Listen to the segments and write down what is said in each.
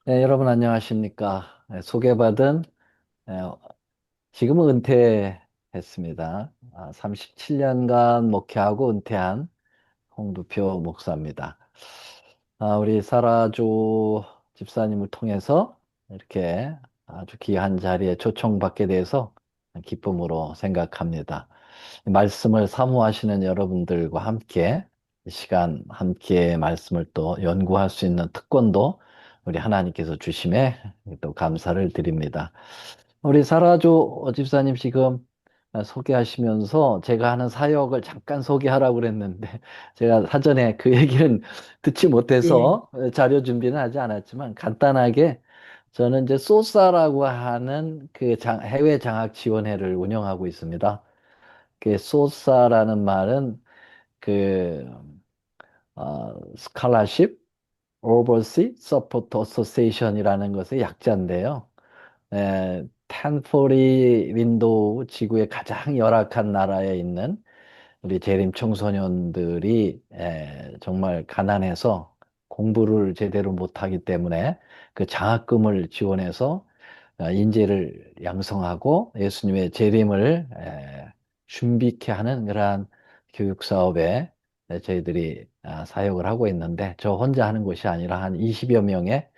네, 여러분 안녕하십니까? 네, 소개받은 지금은 은퇴했습니다. 37년간 목회하고 은퇴한 홍두표 목사입니다. 우리 사라조 집사님을 통해서 이렇게 아주 귀한 자리에 초청받게 돼서 기쁨으로 생각합니다. 말씀을 사모하시는 여러분들과 함께 이 시간 함께 말씀을 또 연구할 수 있는 특권도 우리 하나님께서 주심에 또 감사를 드립니다. 우리 사라조 집사님 지금 소개하시면서 제가 하는 사역을 잠깐 소개하라고 그랬는데 제가 사전에 그 얘기는 듣지 예, 못해서 자료 준비는 하지 않았지만 간단하게 저는 이제 소사라고 하는 그 해외 장학 지원회를 운영하고 있습니다. 그 소사라는 말은 그 스칼라십 오버시 서포트 어소시에이션이라는 것의 약자인데요. 텐포리 윈도우 지구의 가장 열악한 나라에 있는 우리 재림 청소년들이 정말 가난해서 공부를 제대로 못하기 때문에 그 장학금을 지원해서 인재를 양성하고 예수님의 재림을 준비케 하는 그러한 교육 사업에 저희들이 사역을 하고 있는데 저 혼자 하는 것이 아니라 한 20여 명의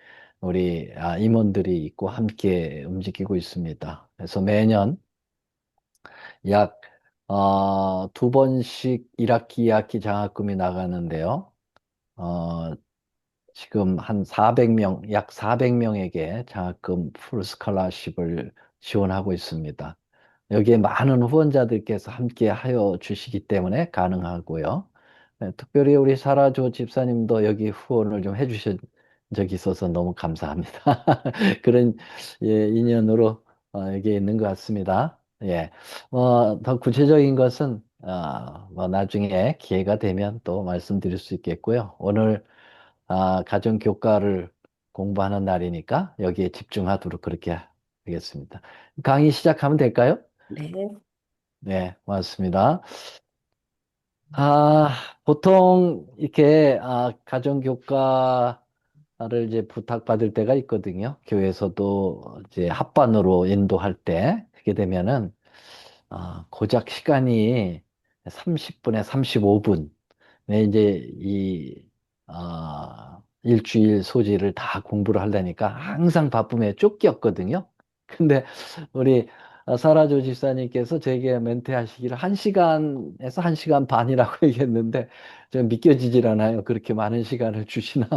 우리 임원들이 있고 함께 움직이고 있습니다. 그래서 매년 약 두 번씩 1학기, 2학기 장학금이 나가는데요. 어, 지금 한 400명, 약 400명에게 장학금 풀 스칼라십을 지원하고 있습니다. 여기에 많은 후원자들께서 함께 하여 주시기 때문에 가능하고요. 네, 특별히 우리 사라조 집사님도 여기 후원을 좀 해주신 적이 있어서 너무 감사합니다. 그런 인연으로 여기 있는 것 같습니다. 예, 더 구체적인 것은 뭐 나중에 기회가 되면 또 말씀드릴 수 있겠고요. 오늘 가정교과를 공부하는 날이니까 여기에 집중하도록 그렇게 하겠습니다. 강의 시작하면 될까요? 네, 네, 고맙습니다. 아, 보통 이렇게 가정교과를 이제 부탁받을 때가 있거든요. 교회에서도 이제 합반으로 인도할 때 그게 되면은 고작 시간이 30분에 35분. 네, 이제 일주일 소지를 다 공부를 하려니까 항상 바쁨에 쫓겼거든요. 근데 우리 사라조 집사님께서 제게 멘트하시기를 1시간에서 1시간 반이라고 얘기했는데 좀 믿겨지질 않아요. 그렇게 많은 시간을 주시나.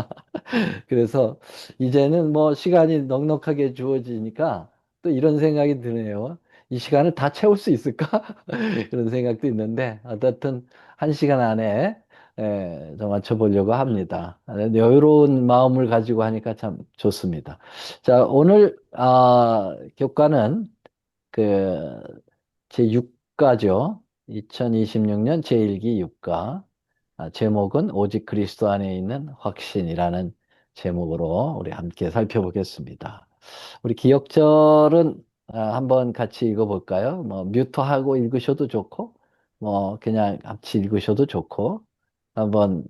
그래서 이제는 뭐 시간이 넉넉하게 주어지니까 또 이런 생각이 드네요. 이 시간을 다 채울 수 있을까? 그런 생각도 있는데, 어떻든 1시간 안에 좀 맞춰보려고 합니다. 여유로운 마음을 가지고 하니까 참 좋습니다. 자, 오늘 교과는 그 제6과죠. 2026년 제1기 6과. 제목은 오직 그리스도 안에 있는 확신이라는 제목으로 우리 함께 살펴보겠습니다. 우리 기억절은 한번 같이 읽어볼까요? 뭐 뮤트하고 읽으셔도 좋고, 뭐 그냥 같이 읽으셔도 좋고, 한번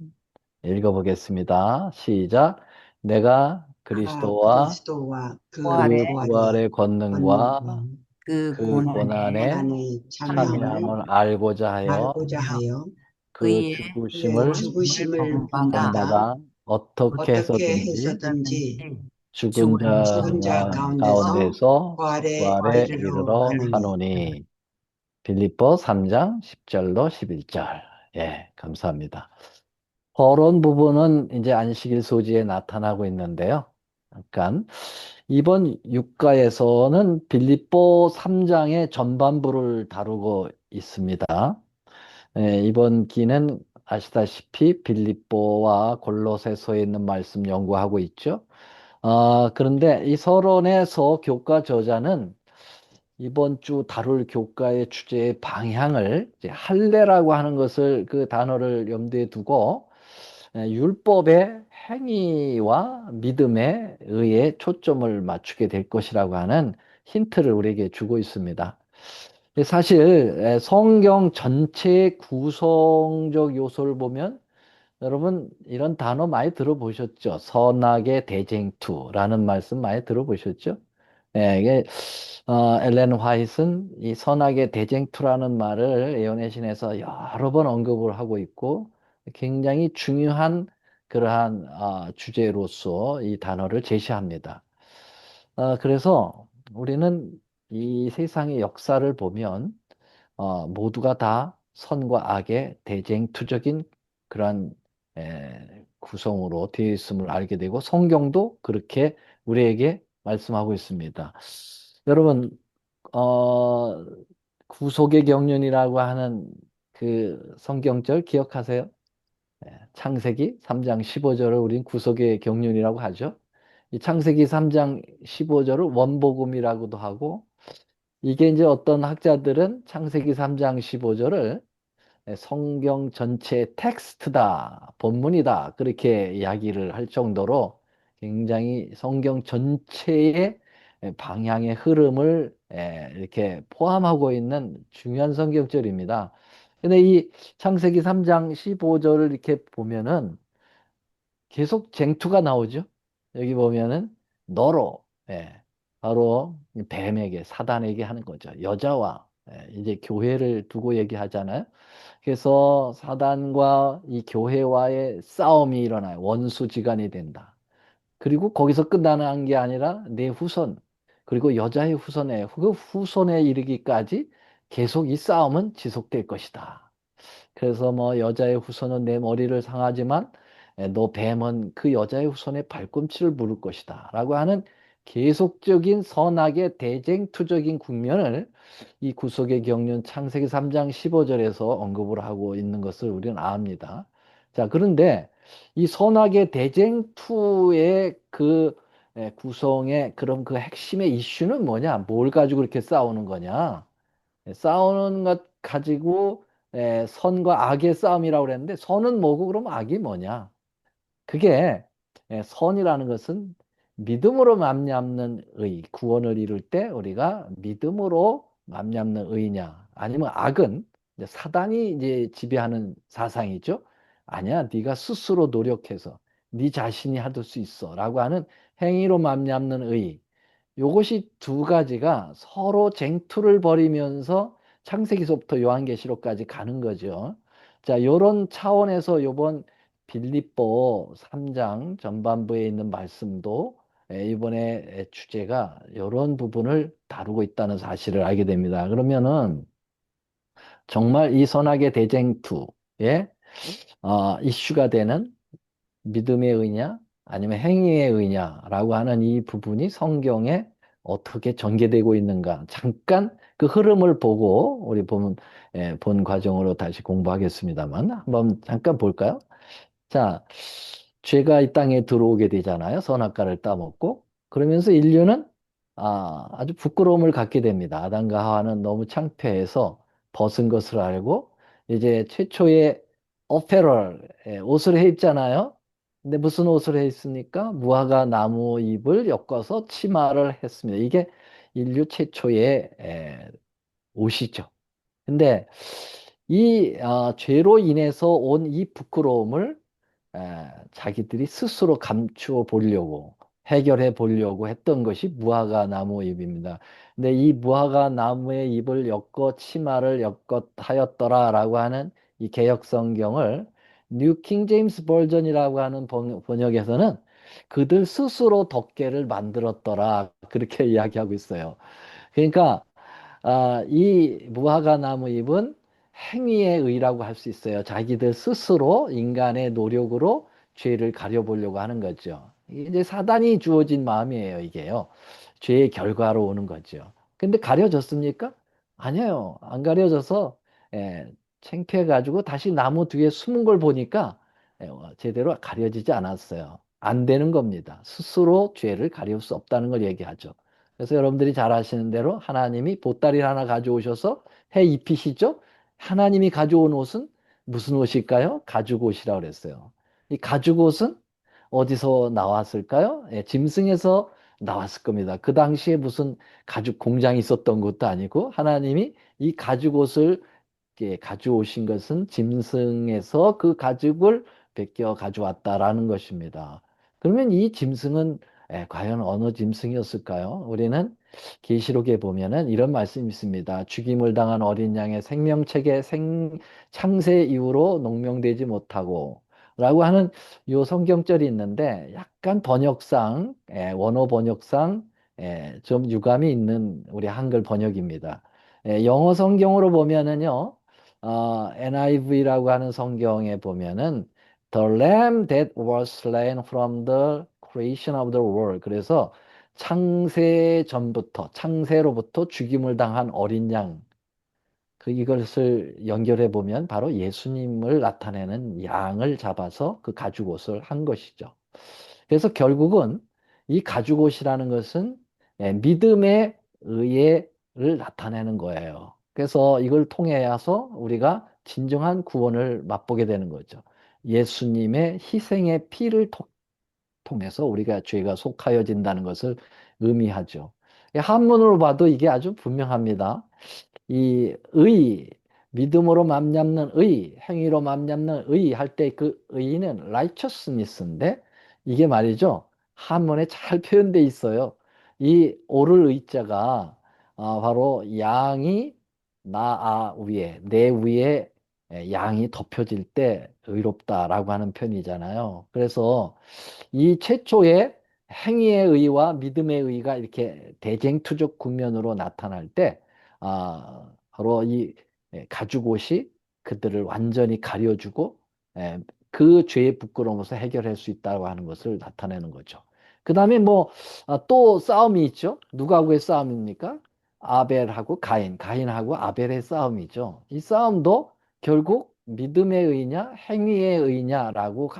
읽어보겠습니다. 시작. 내가 그리스도와 그리스도와 그 그 부활의 부활의 권능과 권능과 그 그 고난의 고난의 참여함을 참여함을 알고자 하여 알고자 하여 그 그의 그의 죽으심을 죽으심을 본받아 본받아 본받아 어떻게 어떻게 해서든지 해서든지 죽은 죽은 자 죽은 자 자 가운데서 가운데서 부활에 부활에 이르러 이르러 하느니 하노니. 빌립보 3장 10절로 11절. 예, 감사합니다. 그런 부분은 이제 안식일 소지에 나타나고 있는데요. 잠깐 이번 육가에서는 빌립보 3장의 전반부를 다루고 있습니다. 이번 기는 아시다시피 빌립보와 골로새서에 있는 말씀 연구하고 있죠. 그런데 이 서론에서 교과 저자는 이번 주 다룰 교과의 주제의 방향을 이제 할례라고 하는 것을 그 단어를 염두에 두고 율법의 행위와 믿음에 의해 초점을 맞추게 될 것이라고 하는 힌트를 우리에게 주고 있습니다. 사실 성경 전체의 구성적 요소를 보면 여러분, 이런 단어 많이 들어보셨죠? 선악의 대쟁투라는 말씀 많이 들어보셨죠? 예, 이게, 엘렌 화이트는 이 선악의 대쟁투라는 말을 예언의 신에서 여러 번 언급을 하고 있고, 굉장히 중요한 그러한 주제로서 이 단어를 제시합니다. 그래서 우리는 이 세상의 역사를 보면 모두가 다 선과 악의 대쟁투적인 그러한 구성으로 되어 있음을 알게 되고 성경도 그렇게 우리에게 말씀하고 있습니다. 여러분, 어, 구속의 경륜이라고 하는 그 성경절 기억하세요? 창세기 3장 15절을 우린 구속의 경륜이라고 하죠. 이 창세기 3장 15절을 원복음이라고도 하고 이게 이제 어떤 학자들은 창세기 3장 15절을 성경 전체의 텍스트다, 본문이다, 그렇게 이야기를 할 정도로 굉장히 성경 전체의 방향의 흐름을 이렇게 포함하고 있는 중요한 성경절입니다. 근데 이 창세기 3장 15절을 이렇게 보면은 계속 쟁투가 나오죠. 여기 보면은 너로, 바로 뱀에게, 사단에게 하는 거죠. 여자와 이제 교회를 두고 얘기하잖아요. 그래서 사단과 이 교회와의 싸움이 일어나요. 원수지간이 된다. 그리고 거기서 끝나는 게 아니라 내 후손, 그리고 여자의 후손에, 그 후손에 이르기까지 계속 이 싸움은 지속될 것이다. 그래서 뭐 여자의 후손은 내 머리를 상하지만 너 뱀은 그 여자의 후손의 발꿈치를 물을 것이다. 라고 하는 계속적인 선악의 대쟁투적인 국면을 이 구속의 경륜 창세기 3장 15절에서 언급을 하고 있는 것을 우리는 압니다. 자, 그런데 이 선악의 대쟁투의 그 구성의 그런 그 핵심의 이슈는 뭐냐? 뭘 가지고 이렇게 싸우는 거냐? 싸우는 것 가지고 선과 악의 싸움이라고 그랬는데 선은 뭐고 그럼 악이 뭐냐? 그게 선이라는 것은 믿음으로 맘잡는 의, 구원을 이룰 때 우리가 믿음으로 맘잡는 의냐? 아니면 악은 이제 사단이 이제 지배하는 사상이죠. 아니야, 네가 스스로 노력해서 네 자신이 하을 수 있어라고 하는 행위로 맘잡는 의. 요것이 두 가지가 서로 쟁투를 벌이면서 창세기서부터 요한계시록까지 가는 거죠. 자, 요런 차원에서 요번 빌립보 3장 전반부에 있는 말씀도 이번에 주제가 이런 부분을 다루고 있다는 사실을 알게 됩니다. 그러면은 정말 이 선악의 대쟁투에 이슈가 되는 믿음의 의냐 아니면 행위의 의냐라고 하는 이 부분이 성경에 어떻게 전개되고 있는가 잠깐 그 흐름을 보고 우리 본 과정으로 다시 공부하겠습니다만 한번 잠깐 볼까요? 자, 죄가 이 땅에 들어오게 되잖아요. 선악과를 따먹고. 그러면서 인류는 아주 부끄러움을 갖게 됩니다. 아담과 하와는 너무 창피해서 벗은 것을 알고 이제 최초의 어페럴 옷을 해 입잖아요. 근데 무슨 옷을 해 입습니까? 무화과 나무 잎을 엮어서 치마를 했습니다. 이게 인류 최초의 옷이죠. 근데 이 죄로 인해서 온 이 부끄러움을 자기들이 스스로 감추어 보려고 해결해 보려고 했던 것이 무화과 나무 잎입니다. 근데 이 무화과 나무의 잎을 엮어 치마를 엮었하였더라라고 하는 이 개역 성경을 뉴 킹 제임스 버전이라고 하는 번역에서는 그들 스스로 덮개를 만들었더라 그렇게 이야기하고 있어요. 그러니까 이 무화과 나무 잎은 행위의 의라고 할 수 있어요. 자기들 스스로 인간의 노력으로 죄를 가려보려고 하는 거죠. 이게 이제 사단이 주어진 마음이에요, 이게요. 죄의 결과로 오는 거죠. 근데 가려졌습니까? 아니에요. 안 가려져서 예, 창피해가지고 다시 나무 뒤에 숨은 걸 보니까 제대로 가려지지 않았어요. 안 되는 겁니다. 스스로 죄를 가릴 수 없다는 걸 얘기하죠. 그래서 여러분들이 잘 아시는 대로 하나님이 보따리 하나 가져오셔서 해 입히시죠? 하나님이 가져온 옷은 무슨 옷일까요? 가죽 옷이라고 그랬어요. 이 가죽 옷은 어디서 나왔을까요? 짐승에서 나왔을 겁니다. 그 당시에 무슨 가죽 공장이 있었던 것도 아니고 하나님이 이 가죽 옷을 가져오신 것은 짐승에서 그 가죽을 베껴 가져왔다라는 것입니다. 그러면 이 짐승은 과연 어느 짐승이었을까요? 우리는 계시록에 보면은 이런 말씀이 있습니다. 죽임을 당한 어린 양의 생명책에 창세 이후로 농명되지 못하고 라고 하는 요 성경절이 있는데 약간 번역상 원어 번역상 좀 유감이 있는 우리 한글 번역입니다. 영어 성경으로 보면은요, NIV라고 하는 성경에 보면은 The Lamb that was slain from the creation of the world. 그래서 창세 전부터, 창세로부터 죽임을 당한 어린 양. 이것을 연결해 보면 바로 예수님을 나타내는 양을 잡아서 그 가죽옷을 한 것이죠. 그래서 결국은 이 가죽옷이라는 것은 믿음의 의를 나타내는 거예요. 그래서 이걸 통해서 우리가 진정한 구원을 맛보게 되는 거죠. 예수님의 희생의 피를 통해서 우리가 죄가 속하여진다는 것을 의미하죠. 한문으로 봐도 이게 아주 분명합니다. 이 믿음으로 맘잡는 행위로 맘잡는 할 때 그 의는 righteousness인데 이게 말이죠. 한문에 잘 표현돼 있어요. 이 오를 의자가 바로 양이 내 위에 양이 덮여질 때 의롭다라고 하는 편이잖아요. 그래서 이 최초의 행위의 의와 믿음의 의가 이렇게 대쟁투적 국면으로 나타날 때, 바로 이 가죽옷이 그들을 완전히 가려주고, 그 죄의 부끄러움에서 해결할 수 있다고 하는 것을 나타내는 거죠. 그 다음에 뭐, 또 싸움이 있죠. 누구하고의 싸움입니까? 아벨하고 가인하고 아벨의 싸움이죠. 이 싸움도 결국 믿음의 의냐, 행위의 의냐라고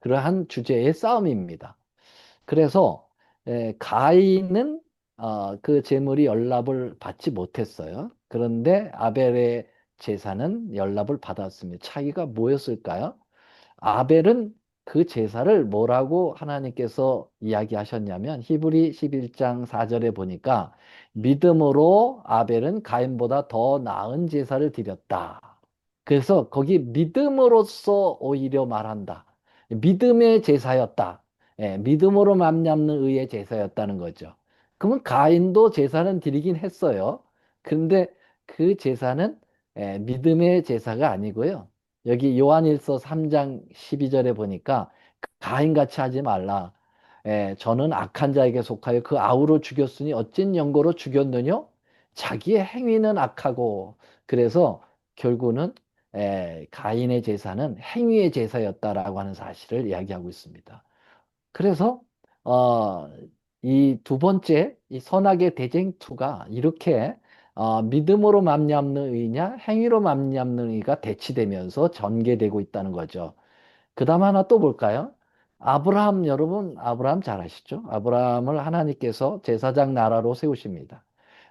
그러한 주제의 싸움입니다. 그래서 가인은 그 제물이 연락을 받지 못했어요. 그런데 아벨의 제사는 연락을 받았습니다. 차이가 뭐였을까요? 아벨은 그 제사를 뭐라고 하나님께서 이야기하셨냐면 히브리 11장 4절에 보니까 믿음으로 아벨은 가인보다 더 나은 제사를 드렸다. 그래서 거기 믿음으로써 오히려 말한다. 믿음의 제사였다. 믿음으로 맘잡는 의의 제사였다는 거죠. 그러면 가인도 제사는 드리긴 했어요. 그런데 그 제사는 믿음의 제사가 아니고요. 여기 요한일서 3장 12절에 보니까 가인같이 하지 말라. 저는 악한 자에게 속하여 그 아우를 죽였으니 어찐 영고로 죽였느냐? 자기의 행위는 악하고 그래서 결국은 가인의 제사는 행위의 제사였다라고 하는 사실을 이야기하고 있습니다. 그래서 어, 이 두 번째 이 선악의 대쟁투가 이렇게 믿음으로 맘잡는 의냐 행위로 맘잡는 의가 대치되면서 전개되고 있다는 거죠. 그 다음 하나 또 볼까요? 아브라함 여러분 아브라함 잘 아시죠? 아브라함을 하나님께서 제사장 나라로 세우십니다.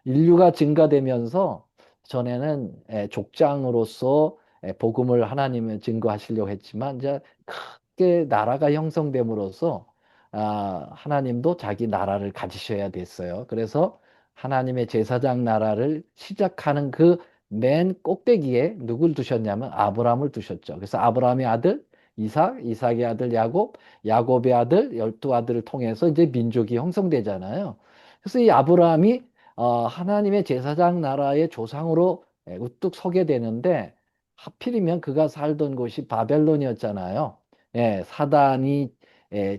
인류가 증가되면서 전에는 족장으로서 복음을 하나님을 증거하시려고 했지만 이제 크게 나라가 형성됨으로써 하나님도 자기 나라를 가지셔야 됐어요. 그래서 하나님의 제사장 나라를 시작하는 그 맨 꼭대기에 누굴 두셨냐면 아브라함을 두셨죠. 그래서 아브라함의 아들 이삭의 아들 야곱의 아들 12아들을 통해서 이제 민족이 형성되잖아요. 그래서 이 아브라함이 하나님의 제사장 나라의 조상으로 우뚝 서게 되는데 하필이면 그가 살던 곳이 바벨론이었잖아요. 사단이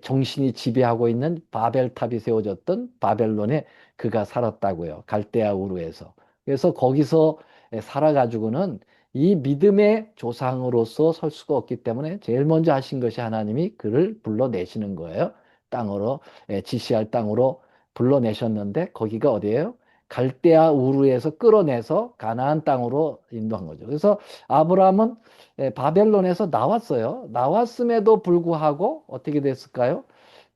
정신이 지배하고 있는 바벨탑이 세워졌던 바벨론에 그가 살았다고요. 갈대아 우르에서. 그래서 거기서 살아가지고는 이 믿음의 조상으로서 설 수가 없기 때문에 제일 먼저 하신 것이 하나님이 그를 불러내시는 거예요. 땅으로, 지시할 땅으로 불러내셨는데 거기가 어디예요? 갈대아 우르에서 끌어내서 가나안 땅으로 인도한 거죠. 그래서 아브라함은 바벨론에서 나왔어요. 나왔음에도 불구하고 어떻게 됐을까요?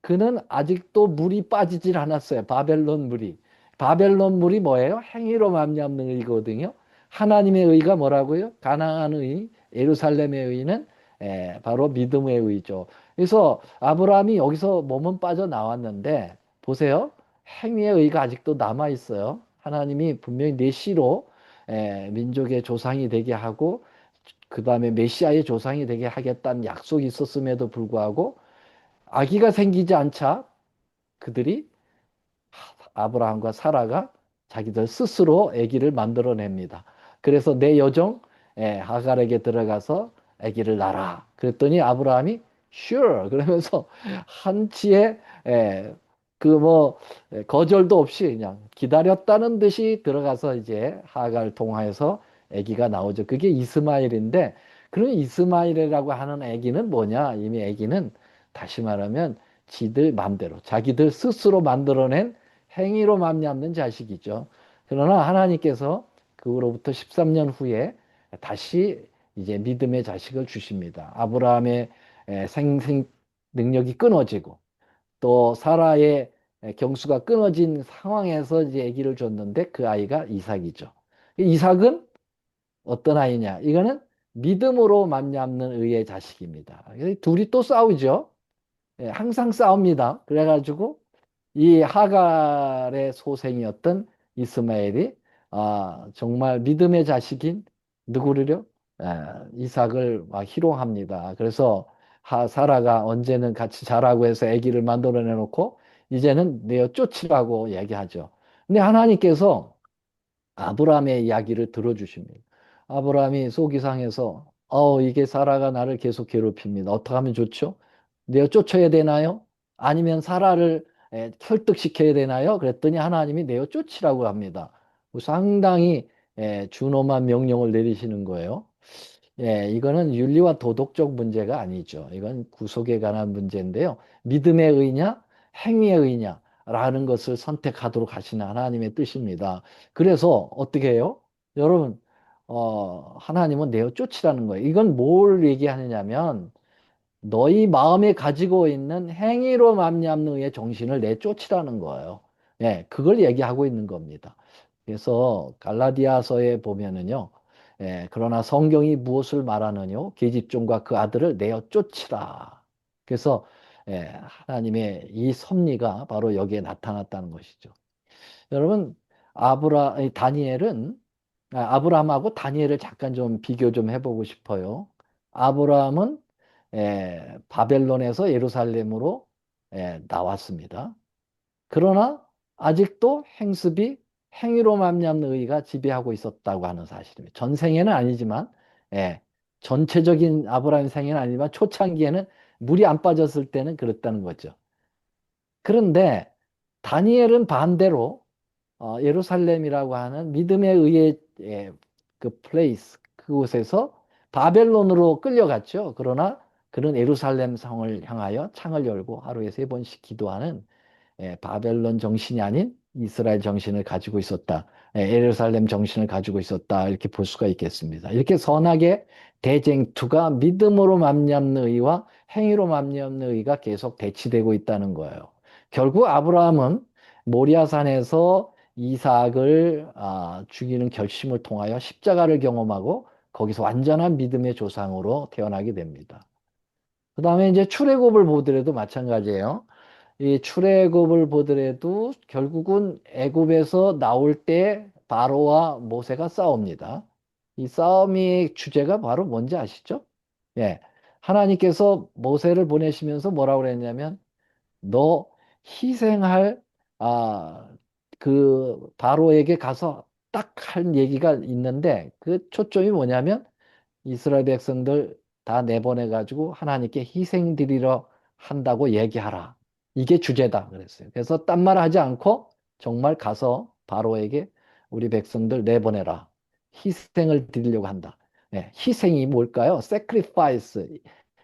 그는 아직도 물이 빠지질 않았어요. 바벨론 물이. 바벨론 물이 뭐예요? 행위로 말미암는 의거든요. 하나님의 의가 뭐라고요? 가나안의 의, 예루살렘의 의는 바로 믿음의 의죠. 그래서 아브라함이 여기서 몸은 빠져나왔는데 보세요. 행위의 의가 아직도 남아 있어요. 하나님이 분명히 내 씨로 민족의 조상이 되게 하고 그다음에 메시아의 조상이 되게 하겠다는 약속이 있었음에도 불구하고 아기가 생기지 않자 그들이 아브라함과 사라가 자기들 스스로 아기를 만들어냅니다. 그래서 내 여종 하갈에게 들어가서 아기를 낳아. 그랬더니 아브라함이 sure 그러면서 한치의 그뭐 거절도 없이 그냥 기다렸다는 듯이 들어가서 이제 하갈 통화해서 아기가 나오죠. 그게 이스마엘인데 그런 이스마엘이라고 하는 아기는 뭐냐? 이미 아기는 다시 말하면 지들 맘대로 자기들 스스로 만들어낸 행위로 말미암는 자식이죠. 그러나 하나님께서 그로부터 13년 후에 다시 이제 믿음의 자식을 주십니다. 아브라함의 생생 능력이 끊어지고 또 사라의 경수가 끊어진 상황에서 이제 아기를 줬는데 그 아이가 이삭이죠. 이삭은 어떤 아이냐? 이거는 믿음으로 말미암는 의의 자식입니다. 둘이 또 싸우죠. 항상 싸웁니다. 그래가지고 이 하갈의 소생이었던 이스마엘이 정말 믿음의 자식인 누구를요? 이삭을 막 희롱합니다. 그래서 사라가 언제는 같이 자라고 해서 아기를 만들어내 놓고 이제는 내어 쫓으라고 얘기하죠. 근데 하나님께서 아브라함의 이야기를 들어주십니다. 아브라함이 속이 상해서 이게 사라가 나를 계속 괴롭힙니다. 어떻게 하면 좋죠? 내가 쫓아야 되나요? 아니면 사라를 설득시켜야 되나요? 그랬더니 하나님이 내어 쫓으라고 합니다. 상당히 준엄한 명령을 내리시는 거예요. 이거는 윤리와 도덕적 문제가 아니죠. 이건 구속에 관한 문제인데요. 믿음의 의냐, 행위의 의냐, 라는 것을 선택하도록 하시는 하나님의 뜻입니다. 그래서 어떻게 해요? 여러분, 하나님은 내어 쫓으라는 거예요. 이건 뭘 얘기하느냐면, 너희 마음에 가지고 있는 행위로 말미암는 의의 정신을 내쫓으라는 거예요. 그걸 얘기하고 있는 겁니다. 그래서 갈라디아서에 보면은요, 그러나 성경이 무엇을 말하느뇨? 계집종과 그 아들을 내어 쫓으라. 그래서 하나님의 이 섭리가 바로 여기에 나타났다는 것이죠. 여러분, 다니엘은 아브라함하고 다니엘을 잠깐 좀 비교 좀 해보고 싶어요. 아브라함은 바벨론에서 예루살렘으로 나왔습니다. 그러나 아직도 행습이 행위로 말미암는 의가 지배하고 있었다고 하는 사실입니다. 전생에는 아니지만 전체적인 아브라함 생애는 아니지만 초창기에는 물이 안 빠졌을 때는 그랬다는 거죠. 그런데 다니엘은 반대로 예루살렘이라고 하는 믿음에 의해 그 플레이스 그곳에서 바벨론으로 끌려갔죠. 그러나 그는 예루살렘 성을 향하여 창을 열고 하루에 3번씩 기도하는 바벨론 정신이 아닌 이스라엘 정신을 가지고 있었다. 예루살렘 정신을 가지고 있었다. 이렇게 볼 수가 있겠습니다. 이렇게 선악의 대쟁투가 믿음으로 말미암는 의와 행위로 말미암는 의가 계속 대치되고 있다는 거예요. 결국 아브라함은 모리아산에서 이삭을 죽이는 결심을 통하여 십자가를 경험하고 거기서 완전한 믿음의 조상으로 태어나게 됩니다. 그 다음에 이제 출애굽을 보더라도 마찬가지예요. 이 출애굽을 보더라도 결국은 애굽에서 나올 때 바로와 모세가 싸웁니다. 이 싸움의 주제가 바로 뭔지 아시죠? 예. 하나님께서 모세를 보내시면서 뭐라고 그랬냐면 너 희생할 아 그 바로에게 가서 딱 한 얘기가 있는데 그 초점이 뭐냐면 이스라엘 백성들 다 내보내 가지고 하나님께 희생 드리러 한다고 얘기하라. 이게 주제다 그랬어요. 그래서 딴 말 하지 않고 정말 가서 바로에게 우리 백성들 내보내라. 희생을 드리려고 한다. 희생이 뭘까요? sacrifice.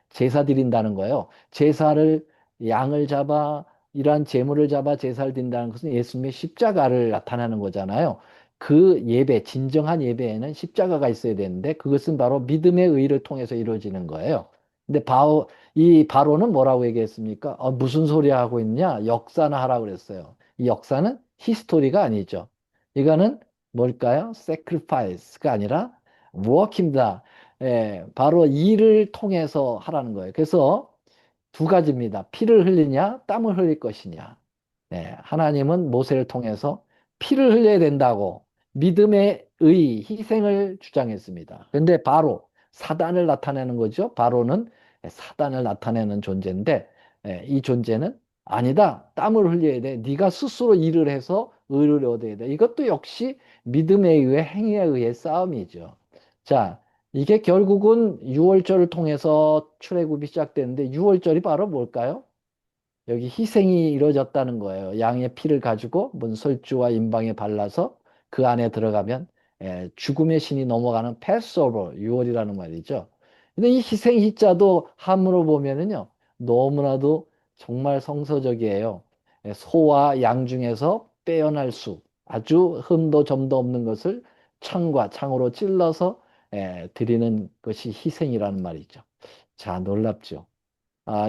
제사 드린다는 거예요. 제사를 양을 잡아 이러한 제물을 잡아 제사를 드린다는 것은 예수님의 십자가를 나타내는 거잖아요. 그 예배, 진정한 예배에는 십자가가 있어야 되는데 그것은 바로 믿음의 의를 통해서 이루어지는 거예요. 근데 이 바로는 뭐라고 얘기했습니까? 무슨 소리 하고 있냐? 역사나 하라고 그랬어요. 이 역사는 히스토리가 아니죠. 이거는 뭘까요? sacrifice가 아니라 work입니다. 바로 일을 통해서 하라는 거예요. 그래서 두 가지입니다. 피를 흘리냐, 땀을 흘릴 것이냐. 하나님은 모세를 통해서 피를 흘려야 된다고 믿음의 의, 희생을 주장했습니다. 그런데 바로 사단을 나타내는 거죠. 바로는 사단을 나타내는 존재인데 이 존재는 아니다. 땀을 흘려야 돼. 네가 스스로 일을 해서 의를 얻어야 돼. 이것도 역시 믿음에 의해 행위에 의해 싸움이죠. 자, 이게 결국은 유월절을 통해서 출애굽이 시작되는데 유월절이 바로 뭘까요? 여기 희생이 이루어졌다는 거예요. 양의 피를 가지고 문설주와 임방에 발라서 그 안에 들어가면 죽음의 신이 넘어가는 패스오버 유월이라는 말이죠. 근데 이 희생 희자도 한문으로 보면은요 너무나도 정말 성서적이에요. 소와 양 중에서 빼어날 수 아주 흠도 점도 없는 것을 창과 창으로 찔러서 드리는 것이 희생이라는 말이죠. 자, 놀랍죠.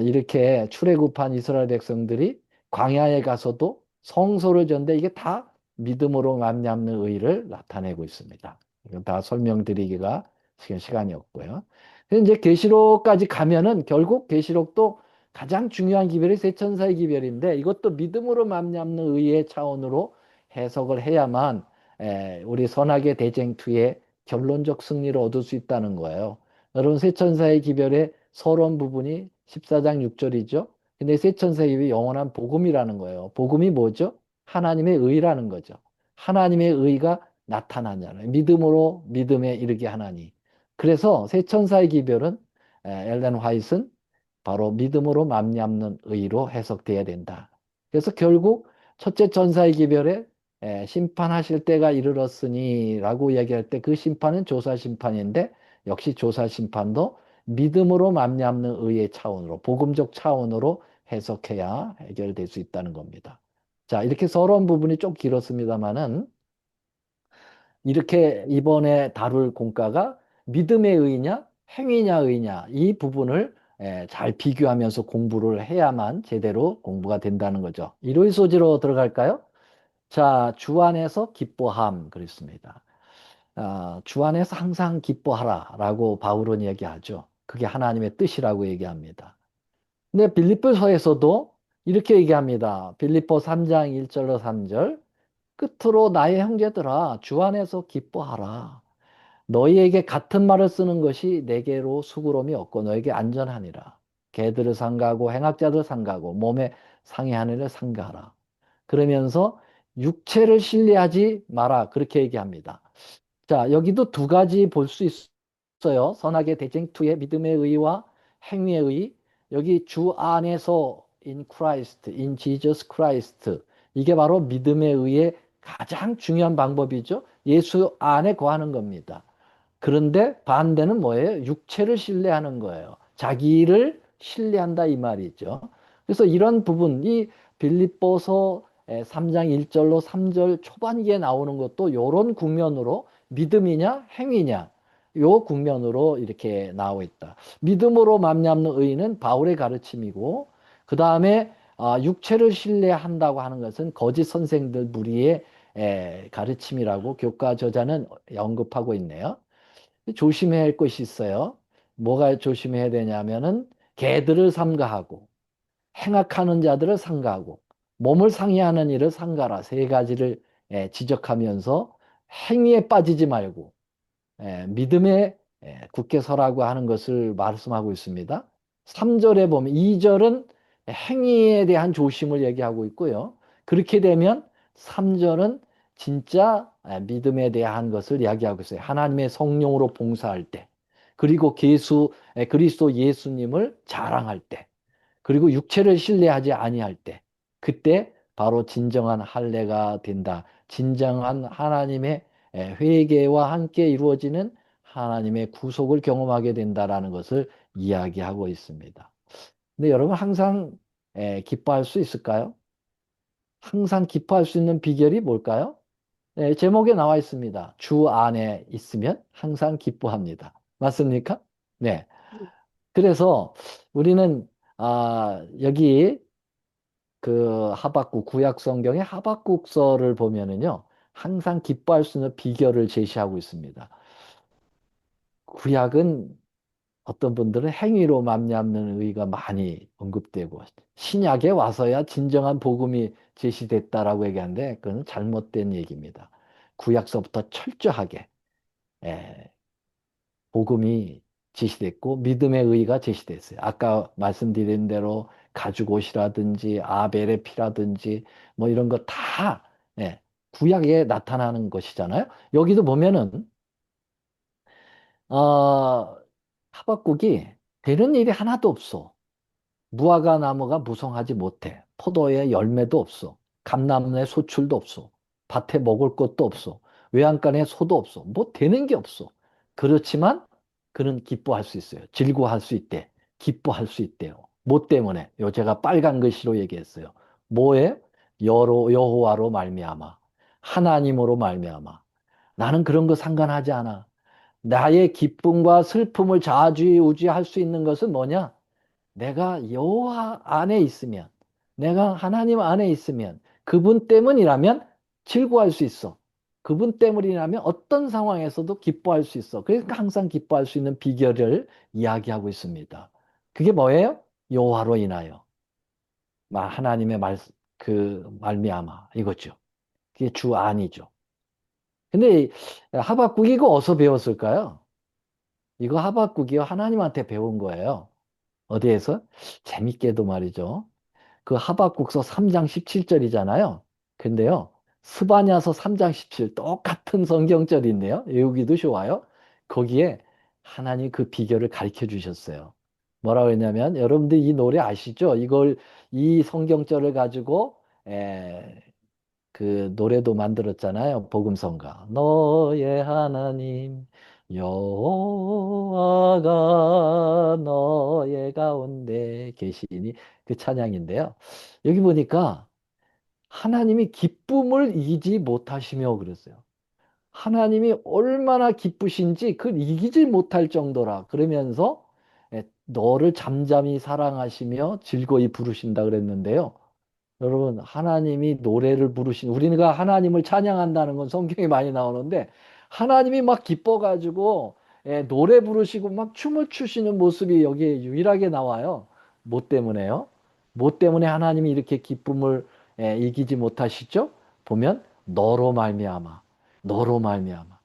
이렇게 출애굽한 이스라엘 백성들이 광야에 가서도 성소를 전데 이게 다 믿음으로 말미암는 의를 나타내고 있습니다. 이건 다 설명드리기가 지금 시간이 없고요. 그래서 이제 계시록까지 가면은 결국 계시록도 가장 중요한 기별이 세천사의 기별인데 이것도 믿음으로 말미암는 의의 차원으로 해석을 해야만 우리 선악의 대쟁투의 결론적 승리를 얻을 수 있다는 거예요. 여러분 세천사의 기별의 서론 부분이 14장 6절이죠. 근데 세천사의 영원한 복음이라는 거예요. 복음이 뭐죠? 하나님의 의라는 거죠. 하나님의 의가 나타나잖아요. 믿음으로 믿음에 이르게 하나니. 그래서 세천사의 기별은 엘렌 화이트는 바로 믿음으로 말미암는 의로 해석돼야 된다. 그래서 결국 첫째 천사의 기별에 심판하실 때가 이르렀으니라고 얘기할 때 그 심판은 조사 심판인데 역시 조사 심판도 믿음으로 말미암는 의의 차원으로 복음적 차원으로 해석해야 해결될 수 있다는 겁니다. 자, 이렇게 서론 부분이 좀 길었습니다만은 이렇게 이번에 다룰 공과가 믿음의 의냐, 행위냐, 의냐 이 부분을 잘 비교하면서 공부를 해야만 제대로 공부가 된다는 거죠. 일요일 소지로 들어갈까요? 자, 주 안에서 기뻐함 그랬습니다. 주 안에서 항상 기뻐하라 라고 바울은 얘기하죠. 그게 하나님의 뜻이라고 얘기합니다. 근데 빌립보서에서도 이렇게 얘기합니다. 빌립보 3장 1절로 3절 끝으로 나의 형제들아 주 안에서 기뻐하라. 너희에게 같은 말을 쓰는 것이 내게로 수고로움이 없고 너에게 안전하니라. 개들을 상가하고 행악자들 상가하고 몸에 상해하는 일을 상가하라. 그러면서 육체를 신뢰하지 마라. 그렇게 얘기합니다. 자, 여기도 두 가지 볼 수 있어요. 선악의 대쟁투의 믿음의 의와 행위의 의. 여기 주 안에서 in Christ, in Jesus Christ. 이게 바로 믿음의 의의 가장 중요한 방법이죠. 예수 안에 거하는 겁니다. 그런데 반대는 뭐예요? 육체를 신뢰하는 거예요. 자기를 신뢰한다 이 말이죠. 그래서 이런 부분, 이 빌립보서 3장 1절로 3절 초반기에 나오는 것도 이런 국면으로 믿음이냐 행위냐 요 국면으로 이렇게 나오고 있다. 믿음으로 말미암는 의는 바울의 가르침이고 그 다음에 육체를 신뢰한다고 하는 것은 거짓 선생들 무리의 가르침이라고 교과 저자는 언급하고 있네요. 조심해야 할 것이 있어요. 뭐가 조심해야 되냐면은 개들을 삼가하고 행악하는 자들을 삼가하고 몸을 상해하는 일을 삼가라. 세 가지를 지적하면서 행위에 빠지지 말고 믿음에 굳게 서라고 하는 것을 말씀하고 있습니다. 3절에 보면 2절은 행위에 대한 조심을 얘기하고 있고요. 그렇게 되면 3절은 진짜 믿음에 대한 것을 이야기하고 있어요. 하나님의 성령으로 봉사할 때, 그리고 그리스도 예수님을 자랑할 때, 그리고 육체를 신뢰하지 아니할 때, 그때 바로 진정한 할례가 된다. 진정한 하나님의 회개와 함께 이루어지는 하나님의 구속을 경험하게 된다라는 것을 이야기하고 있습니다. 근데 여러분 항상 기뻐할 수 있을까요? 항상 기뻐할 수 있는 비결이 뭘까요? 제목에 나와 있습니다. 주 안에 있으면 항상 기뻐합니다. 맞습니까? 네. 그래서 우리는 여기 그 하박국 구약 성경의 하박국서를 보면은요. 항상 기뻐할 수 있는 비결을 제시하고 있습니다. 구약은 어떤 분들은 행위로 말미암는 의가 많이 언급되고 신약에 와서야 진정한 복음이 제시됐다라고 얘기하는데 그건 잘못된 얘기입니다. 구약서부터 철저하게 예, 복음이 제시됐고 믿음의 의가 제시됐어요. 아까 말씀드린 대로 가죽 옷이라든지 아벨의 피라든지 뭐 이런 거 다 구약에 나타나는 것이잖아요. 여기도 보면은 어, 하박국이 되는 일이 하나도 없어. 무화과 나무가 무성하지 못해. 포도에 열매도 없어. 감람나무에 소출도 없어. 밭에 먹을 것도 없어. 외양간에 소도 없어. 뭐 되는 게 없어. 그렇지만 그는 기뻐할 수 있어요. 즐거워할 수 있대. 기뻐할 수 있대요. 뭐 때문에? 요 제가 빨간 글씨로 얘기했어요. 뭐에? 여호와로 말미암아. 하나님으로 말미암아. 나는 그런 거 상관하지 않아. 나의 기쁨과 슬픔을 좌지우지할 수 있는 것은 뭐냐? 내가 여호와 안에 있으면, 내가 하나님 안에 있으면, 그분 때문이라면 즐거워할 수 있어. 그분 때문이라면 어떤 상황에서도 기뻐할 수 있어. 그러니까 항상 기뻐할 수 있는 비결을 이야기하고 있습니다. 그게 뭐예요? 여호와로 인하여. 하나님의 말미암아 이거죠. 그게 주 안이죠. 근데 하박국이 이거 어디서 배웠을까요? 이거 하박국이요 하나님한테 배운 거예요. 어디에서? 재밌게도 말이죠. 그 하박국서 3장 17절이잖아요. 근데요, 스바냐서 3장 17 똑같은 성경절인데요. 외우기도 좋아요. 거기에 하나님 그 비결을 가르쳐 주셨어요. 뭐라고 했냐면 여러분들 이 노래 아시죠? 이걸 이 성경절을 가지고 그 노래도 만들었잖아요. 복음성가. 너의 하나님 여호와가 너의 가운데 계시니 그 찬양인데요. 여기 보니까 하나님이 기쁨을 이기지 못하시며 그랬어요. 하나님이 얼마나 기쁘신지 그걸 이기지 못할 정도라 그러면서 너를 잠잠히 사랑하시며 즐거이 부르신다 그랬는데요. 여러분, 하나님이 노래를 우리가 하나님을 찬양한다는 건 성경에 많이 나오는데, 하나님이 막 기뻐가지고, 노래 부르시고 막 춤을 추시는 모습이 여기에 유일하게 나와요. 뭐 때문에요? 뭐 때문에 하나님이 이렇게 기쁨을 이기지 못하시죠? 보면, 너로 말미암아. 너로 말미암아.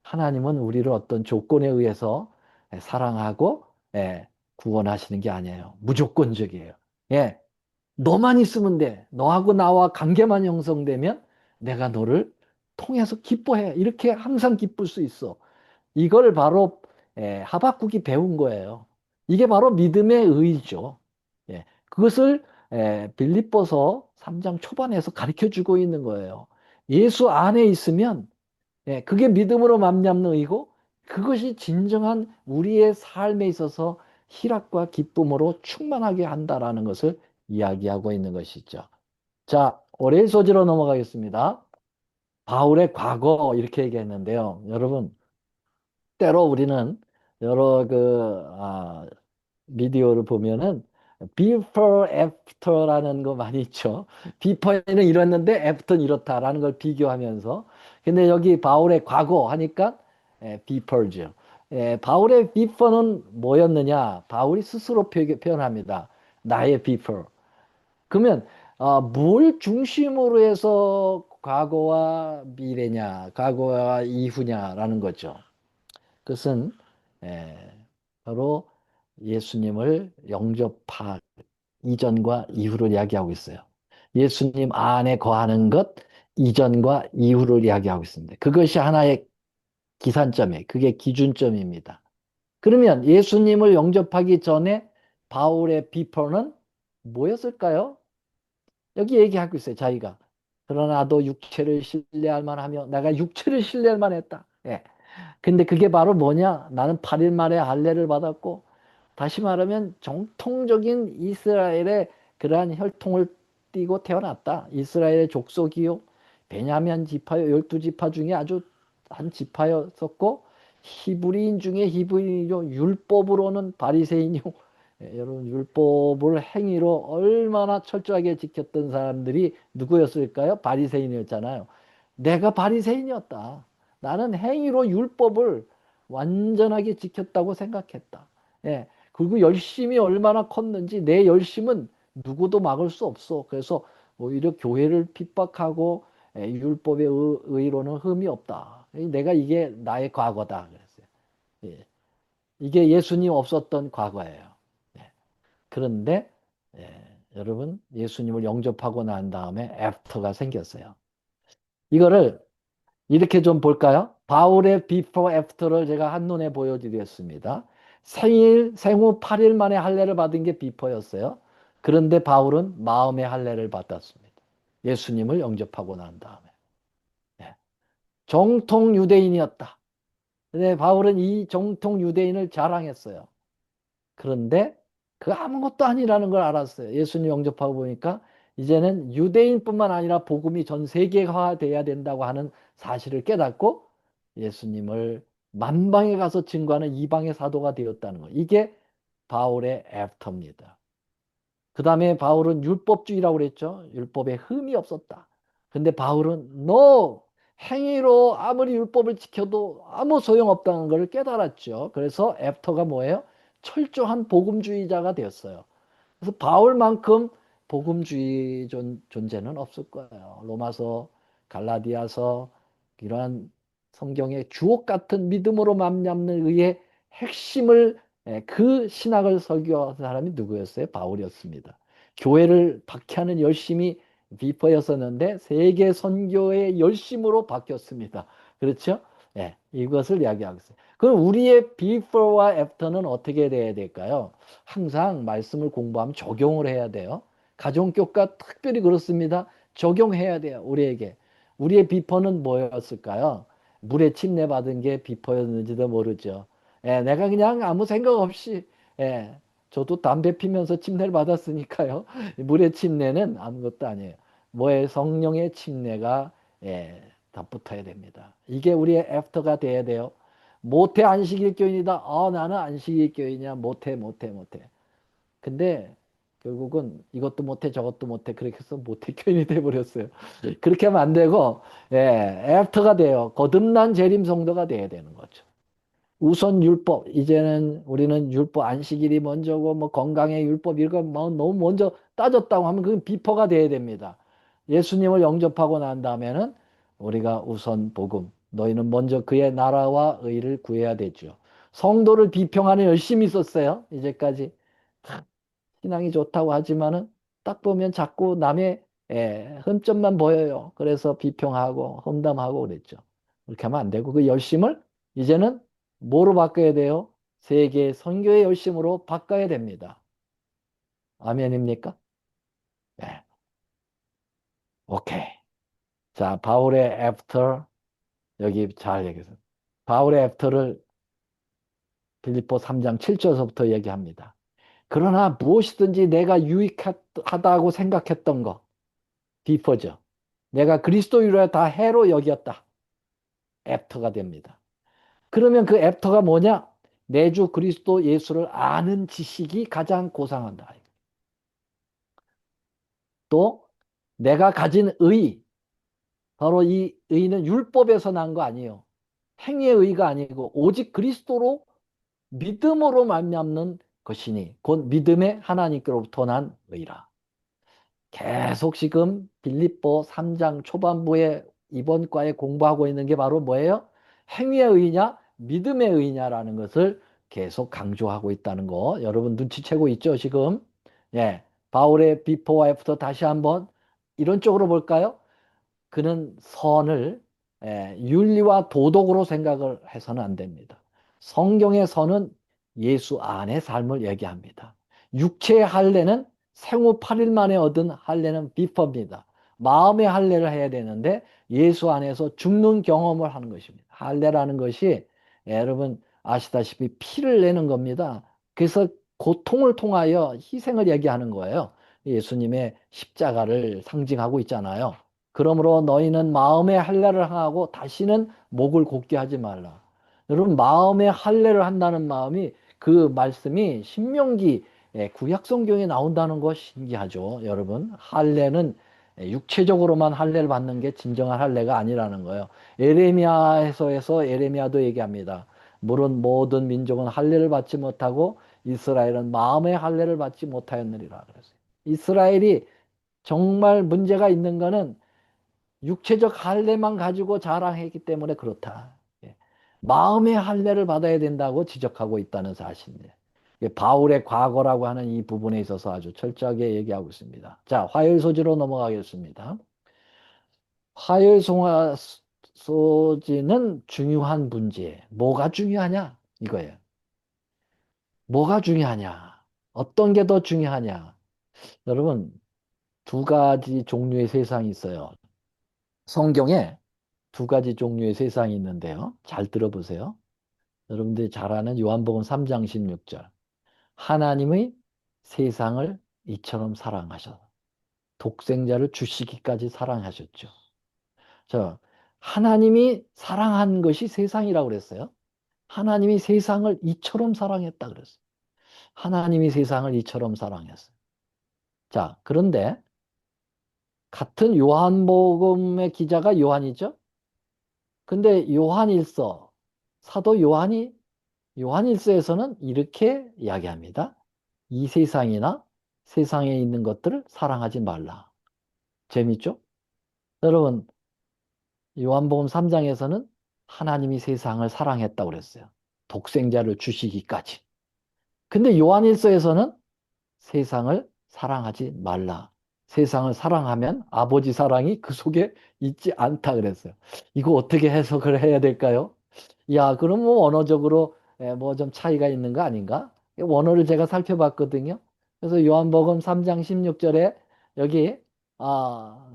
하나님은 우리를 어떤 조건에 의해서 사랑하고, 구원하시는 게 아니에요. 무조건적이에요. 예. 너만 있으면 돼. 너하고 나와 관계만 형성되면 내가 너를 통해서 기뻐해. 이렇게 항상 기쁠 수 있어. 이걸 바로 하박국이 배운 거예요. 이게 바로 믿음의 의죠. 예, 그것을 빌립보서 3장 초반에서 가르쳐 주고 있는 거예요. 예수 안에 있으면 그게 믿음으로 말미암는 의고 그것이 진정한 우리의 삶에 있어서 희락과 기쁨으로 충만하게 한다라는 것을 이야기하고 있는 것이죠. 자, 올해의 소재로 넘어가겠습니다. 바울의 과거 이렇게 얘기했는데요. 여러분, 때로 우리는 여러 미디어를 보면은 before, after라는 거 많이 있죠. before는 이랬는데 after는 이렇다라는 걸 비교하면서. 근데 여기 바울의 과거 하니까 before죠. 바울의 before는 뭐였느냐? 바울이 스스로 표현합니다. 나의 before. 그러면 뭘 중심으로 해서 과거와 미래냐, 과거와 이후냐라는 거죠. 그것은 에, 바로 예수님을 영접한 이전과 이후를 이야기하고 있어요. 예수님 안에 거하는 것 이전과 이후를 이야기하고 있습니다. 그것이 하나의 기산점이에요. 그게 기준점입니다. 그러면 예수님을 영접하기 전에 바울의 비포는 뭐였을까요? 여기 얘기하고 있어요. 자기가. 그러나 나도 육체를 신뢰할 만하며 내가 육체를 신뢰할 만했다. 예. 근데 그게 바로 뭐냐? 나는 8일 만에 할례를 받았고 다시 말하면 정통적인 이스라엘의 그러한 혈통을 띠고 태어났다. 이스라엘의 족속이요. 베냐민 지파요. 12지파 중에 아주 한 지파였었고 히브리인 중에 히브리인이요. 율법으로는 바리새인이요. 여러분 율법을 행위로 얼마나 철저하게 지켰던 사람들이 누구였을까요? 바리새인이었잖아요. 내가 바리새인이었다. 나는 행위로 율법을 완전하게 지켰다고 생각했다. 예. 그리고 열심이 얼마나 컸는지 내 열심은 누구도 막을 수 없어. 그래서 오히려 교회를 핍박하고 율법의 의로는 흠이 없다. 내가 이게 나의 과거다. 그랬어요. 예. 이게 예수님 없었던 과거예요. 예. 그런데 여러분 예수님을 영접하고 난 다음에 애프터가 생겼어요. 이거를 이렇게 좀 볼까요? 바울의 비포 애프터를 제가 한눈에 보여드렸습니다. 생후 8일 만에 할례를 받은 게 비포였어요. 그런데 바울은 마음의 할례를 받았습니다. 예수님을 영접하고 난 다음에. 예. 정통 유대인이었다. 근데 바울은 이 정통 유대인을 자랑했어요. 그런데 그 아무것도 아니라는 걸 알았어요. 예수님 영접하고 보니까 이제는 유대인뿐만 아니라 복음이 전 세계화돼야 된다고 하는 사실을 깨닫고 예수님을 만방에 가서 증거하는 이방의 사도가 되었다는 거. 이게 바울의 애프터입니다. 그 다음에 바울은 율법주의라고 그랬죠. 율법에 흠이 없었다. 근데 바울은 no! 행위로 아무리 율법을 지켜도 아무 소용없다는 걸 깨달았죠. 그래서 애프터가 뭐예요? 철저한 복음주의자가 되었어요. 그래서 바울만큼 복음주의 존재는 없을 거예요. 로마서, 갈라디아서 이러한 성경의 주옥 같은 믿음으로 맘잡는 의의 핵심을 그 신학을 설교한 사람이 누구였어요? 바울이었습니다. 교회를 박해하는 열심이 비퍼였었는데 세계 선교의 열심으로 바뀌었습니다. 그렇죠? 예, 이것을 이야기하고 있어요. 그럼 우리의 before와 after는 어떻게 돼야 될까요? 항상 말씀을 공부하면 적용을 해야 돼요. 가정교과 특별히 그렇습니다. 적용해야 돼요. 우리에게. 우리의 비퍼는 뭐였을까요? 물에 침례받은 게 비퍼였는지도 모르죠. 예, 내가 그냥 아무 생각 없이 저도 담배 피면서 침례를 받았으니까요. 물의 침례는 아무것도 아니에요. 뭐에 성령의 침례가 다 붙어야 됩니다. 이게 우리의 애프터가 돼야 돼요. 모태 안식일교인이다. 나는 안식일교인이야. 못해. 근데 결국은 이것도 못해 저것도 못해 그렇게 해서 모태교인이 돼버렸어요. 그렇게 하면 안 되고 애프터가 돼요. 거듭난 재림 성도가 돼야 되는 거죠. 우선 율법 이제는 우리는 율법 안식일이 먼저고 뭐 건강의 율법 이런 거 너무 먼저 따졌다고 하면 그건 비퍼가 돼야 됩니다. 예수님을 영접하고 난 다음에는 우리가 우선 복음 너희는 먼저 그의 나라와 의를 구해야 되죠. 성도를 비평하는 열심히 있었어요. 이제까지 신앙이 좋다고 하지만은 딱 보면 자꾸 남의 흠점만 보여요. 그래서 비평하고 험담하고 그랬죠. 그렇게 하면 안 되고 그 열심을 이제는 뭐로 바꿔야 돼요? 세계 선교의 열심으로 바꿔야 됩니다. 아멘입니까? 네. 오케이. 자, 바울의 애프터 여기 잘 얘기해서 바울의 애프터를 빌립보 3장 7절서부터 얘기합니다. 그러나 무엇이든지 내가 유익하다고 생각했던 거 비퍼죠. 내가 그리스도인을 다 해로 여겼다. 애프터가 됩니다. 그러면 그 애프터가 뭐냐? 내 주 그리스도 예수를 아는 지식이 가장 고상한다. 또 내가 가진 의, 바로 이 의는 율법에서 난 거 아니에요. 행위의 의가 아니고 오직 그리스도로 믿음으로 말미암는 것이니 곧 믿음의 하나님께로부터 난 의라. 계속 지금 빌립보 3장 초반부에 이번 과에 공부하고 있는 게 바로 뭐예요? 행위의 의냐, 믿음의 의냐라는 것을 계속 강조하고 있다는 거 여러분 눈치채고 있죠, 지금? 예. 바울의 비포와 애프터 다시 한번 이런 쪽으로 볼까요? 그는 선을 윤리와 도덕으로 생각을 해서는 안 됩니다. 성경의 선은 예수 안의 삶을 얘기합니다. 육체의 할례는 생후 8일 만에 얻은 할례는 비퍼입니다. 마음의 할례를 해야 되는데 예수 안에서 죽는 경험을 하는 것입니다. 할례라는 것이 여러분 아시다시피 피를 내는 겁니다. 그래서 고통을 통하여 희생을 얘기하는 거예요. 예수님의 십자가를 상징하고 있잖아요. 그러므로 너희는 마음의 할례를 행하고 다시는 목을 곧게 하지 말라. 여러분 마음의 할례를 한다는 마음이 그 말씀이 신명기 구약 성경에 나온다는 거 신기하죠. 여러분 할례는 육체적으로만 할례를 받는 게 진정한 할례가 아니라는 거예요. 에레미야에서 에레미야도 얘기합니다. 물은 모든 민족은 할례를 받지 못하고 이스라엘은 마음의 할례를 받지 못하였느니라 그랬어요. 이스라엘이 정말 문제가 있는 거는 육체적 할례만 가지고 자랑했기 때문에 그렇다. 예. 마음의 할례를 받아야 된다고 지적하고 있다는 사실이에요. 이게 바울의 과거라고 하는 이 부분에 있어서 아주 철저하게 얘기하고 있습니다. 자, 화요일 소지로 넘어가겠습니다. 화요일 소지는 중요한 문제. 뭐가 중요하냐? 이거예요. 뭐가 중요하냐? 어떤 게 더 중요하냐? 여러분, 두 가지 종류의 세상이 있어요. 성경에 두 가지 종류의 세상이 있는데요. 잘 들어보세요. 여러분들이 잘 아는 요한복음 3장 16절. 하나님의 세상을 이처럼 사랑하셔서 독생자를 주시기까지 사랑하셨죠. 자, 하나님이 사랑한 것이 세상이라고 그랬어요. 하나님이 세상을 이처럼 사랑했다 그랬어요. 하나님이 세상을 이처럼 사랑했어요. 자, 그런데 같은 요한복음의 기자가 요한이죠. 근데 요한일서, 사도 요한일서에서는 이렇게 이야기합니다. 이 세상이나 세상에 있는 것들을 사랑하지 말라. 재밌죠? 여러분, 요한복음 3장에서는 하나님이 세상을 사랑했다고 그랬어요. 독생자를 주시기까지. 근데 요한일서에서는 세상을 사랑하지 말라. 세상을 사랑하면 아버지 사랑이 그 속에 있지 않다 그랬어요. 이거 어떻게 해석을 해야 될까요? 야, 그럼 뭐 언어적으로 뭐 좀 차이가 있는 거 아닌가? 원어를 제가 살펴봤거든요. 그래서 요한복음 3장 16절에 여기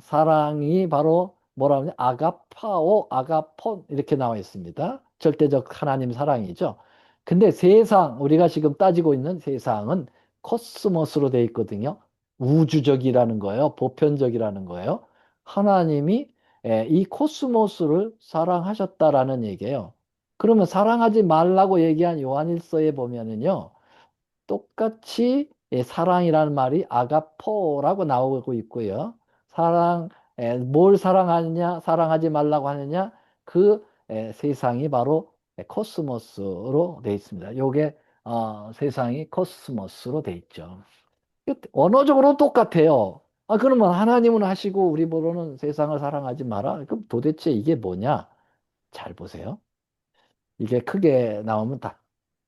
사랑이 바로 뭐라 하냐? 아가파오, 아가폰 이렇게 나와 있습니다. 절대적 하나님 사랑이죠. 근데 세상, 우리가 지금 따지고 있는 세상은 코스모스로 되어 있거든요. 우주적이라는 거예요. 보편적이라는 거예요. 하나님이 이 코스모스를 사랑하셨다라는 얘기예요. 그러면 사랑하지 말라고 얘기한 요한일서에 보면은요, 똑같이 사랑이라는 말이 아가포라고 나오고 있고요. 뭘 사랑하느냐, 사랑하지 말라고 하느냐, 그 세상이 바로 코스모스로 되어 있습니다. 요게 세상이 코스모스로 되어 있죠. 언어적으로 똑같아요. 그러면 하나님은 하시고 우리 보러는 세상을 사랑하지 마라. 그럼 도대체 이게 뭐냐? 잘 보세요. 이게 크게 나오면 다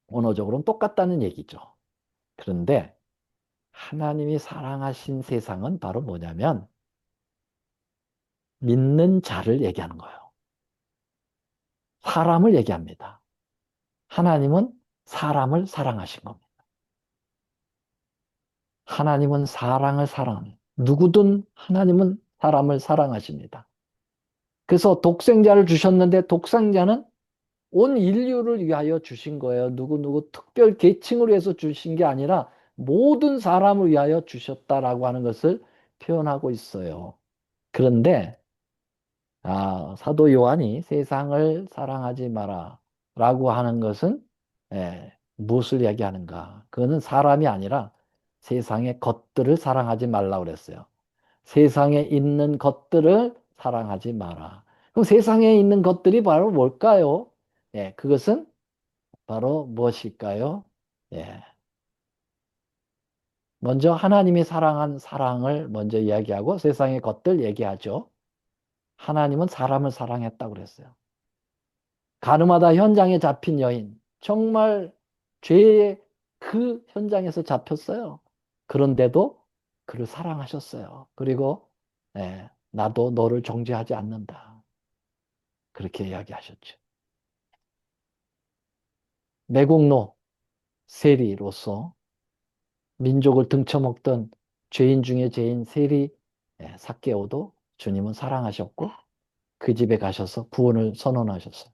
언어적으로는 똑같다는 얘기죠. 그런데 하나님이 사랑하신 세상은 바로 뭐냐면 믿는 자를 얘기하는 거예요. 사람을 얘기합니다. 하나님은 사람을 사랑하신 겁니다. 하나님은 사랑을 사랑합니다. 누구든 하나님은 사람을 사랑하십니다. 그래서 독생자를 주셨는데 독생자는 온 인류를 위하여 주신 거예요. 누구 특별 계층을 위해서 주신 게 아니라 모든 사람을 위하여 주셨다라고 하는 것을 표현하고 있어요. 그런데 사도 요한이 세상을 사랑하지 마라 라고 하는 것은 무엇을 이야기하는가? 그거는 사람이 아니라 세상의 것들을 사랑하지 말라고 그랬어요. 세상에 있는 것들을 사랑하지 마라. 그럼 세상에 있는 것들이 바로 뭘까요? 그것은 바로 무엇일까요? 예. 먼저 하나님이 사랑한 사랑을 먼저 이야기하고 세상의 것들 얘기하죠. 하나님은 사람을 사랑했다고 그랬어요. 가늠하다 현장에 잡힌 여인. 정말 죄의 그 현장에서 잡혔어요. 그런데도 그를 사랑하셨어요. 그리고 나도 너를 정죄하지 않는다. 그렇게 이야기하셨죠. 매국노 세리로서 민족을 등쳐먹던 죄인 중에 죄인 세리 삭개오도 주님은 사랑하셨고 그 집에 가셔서 구원을 선언하셨어요.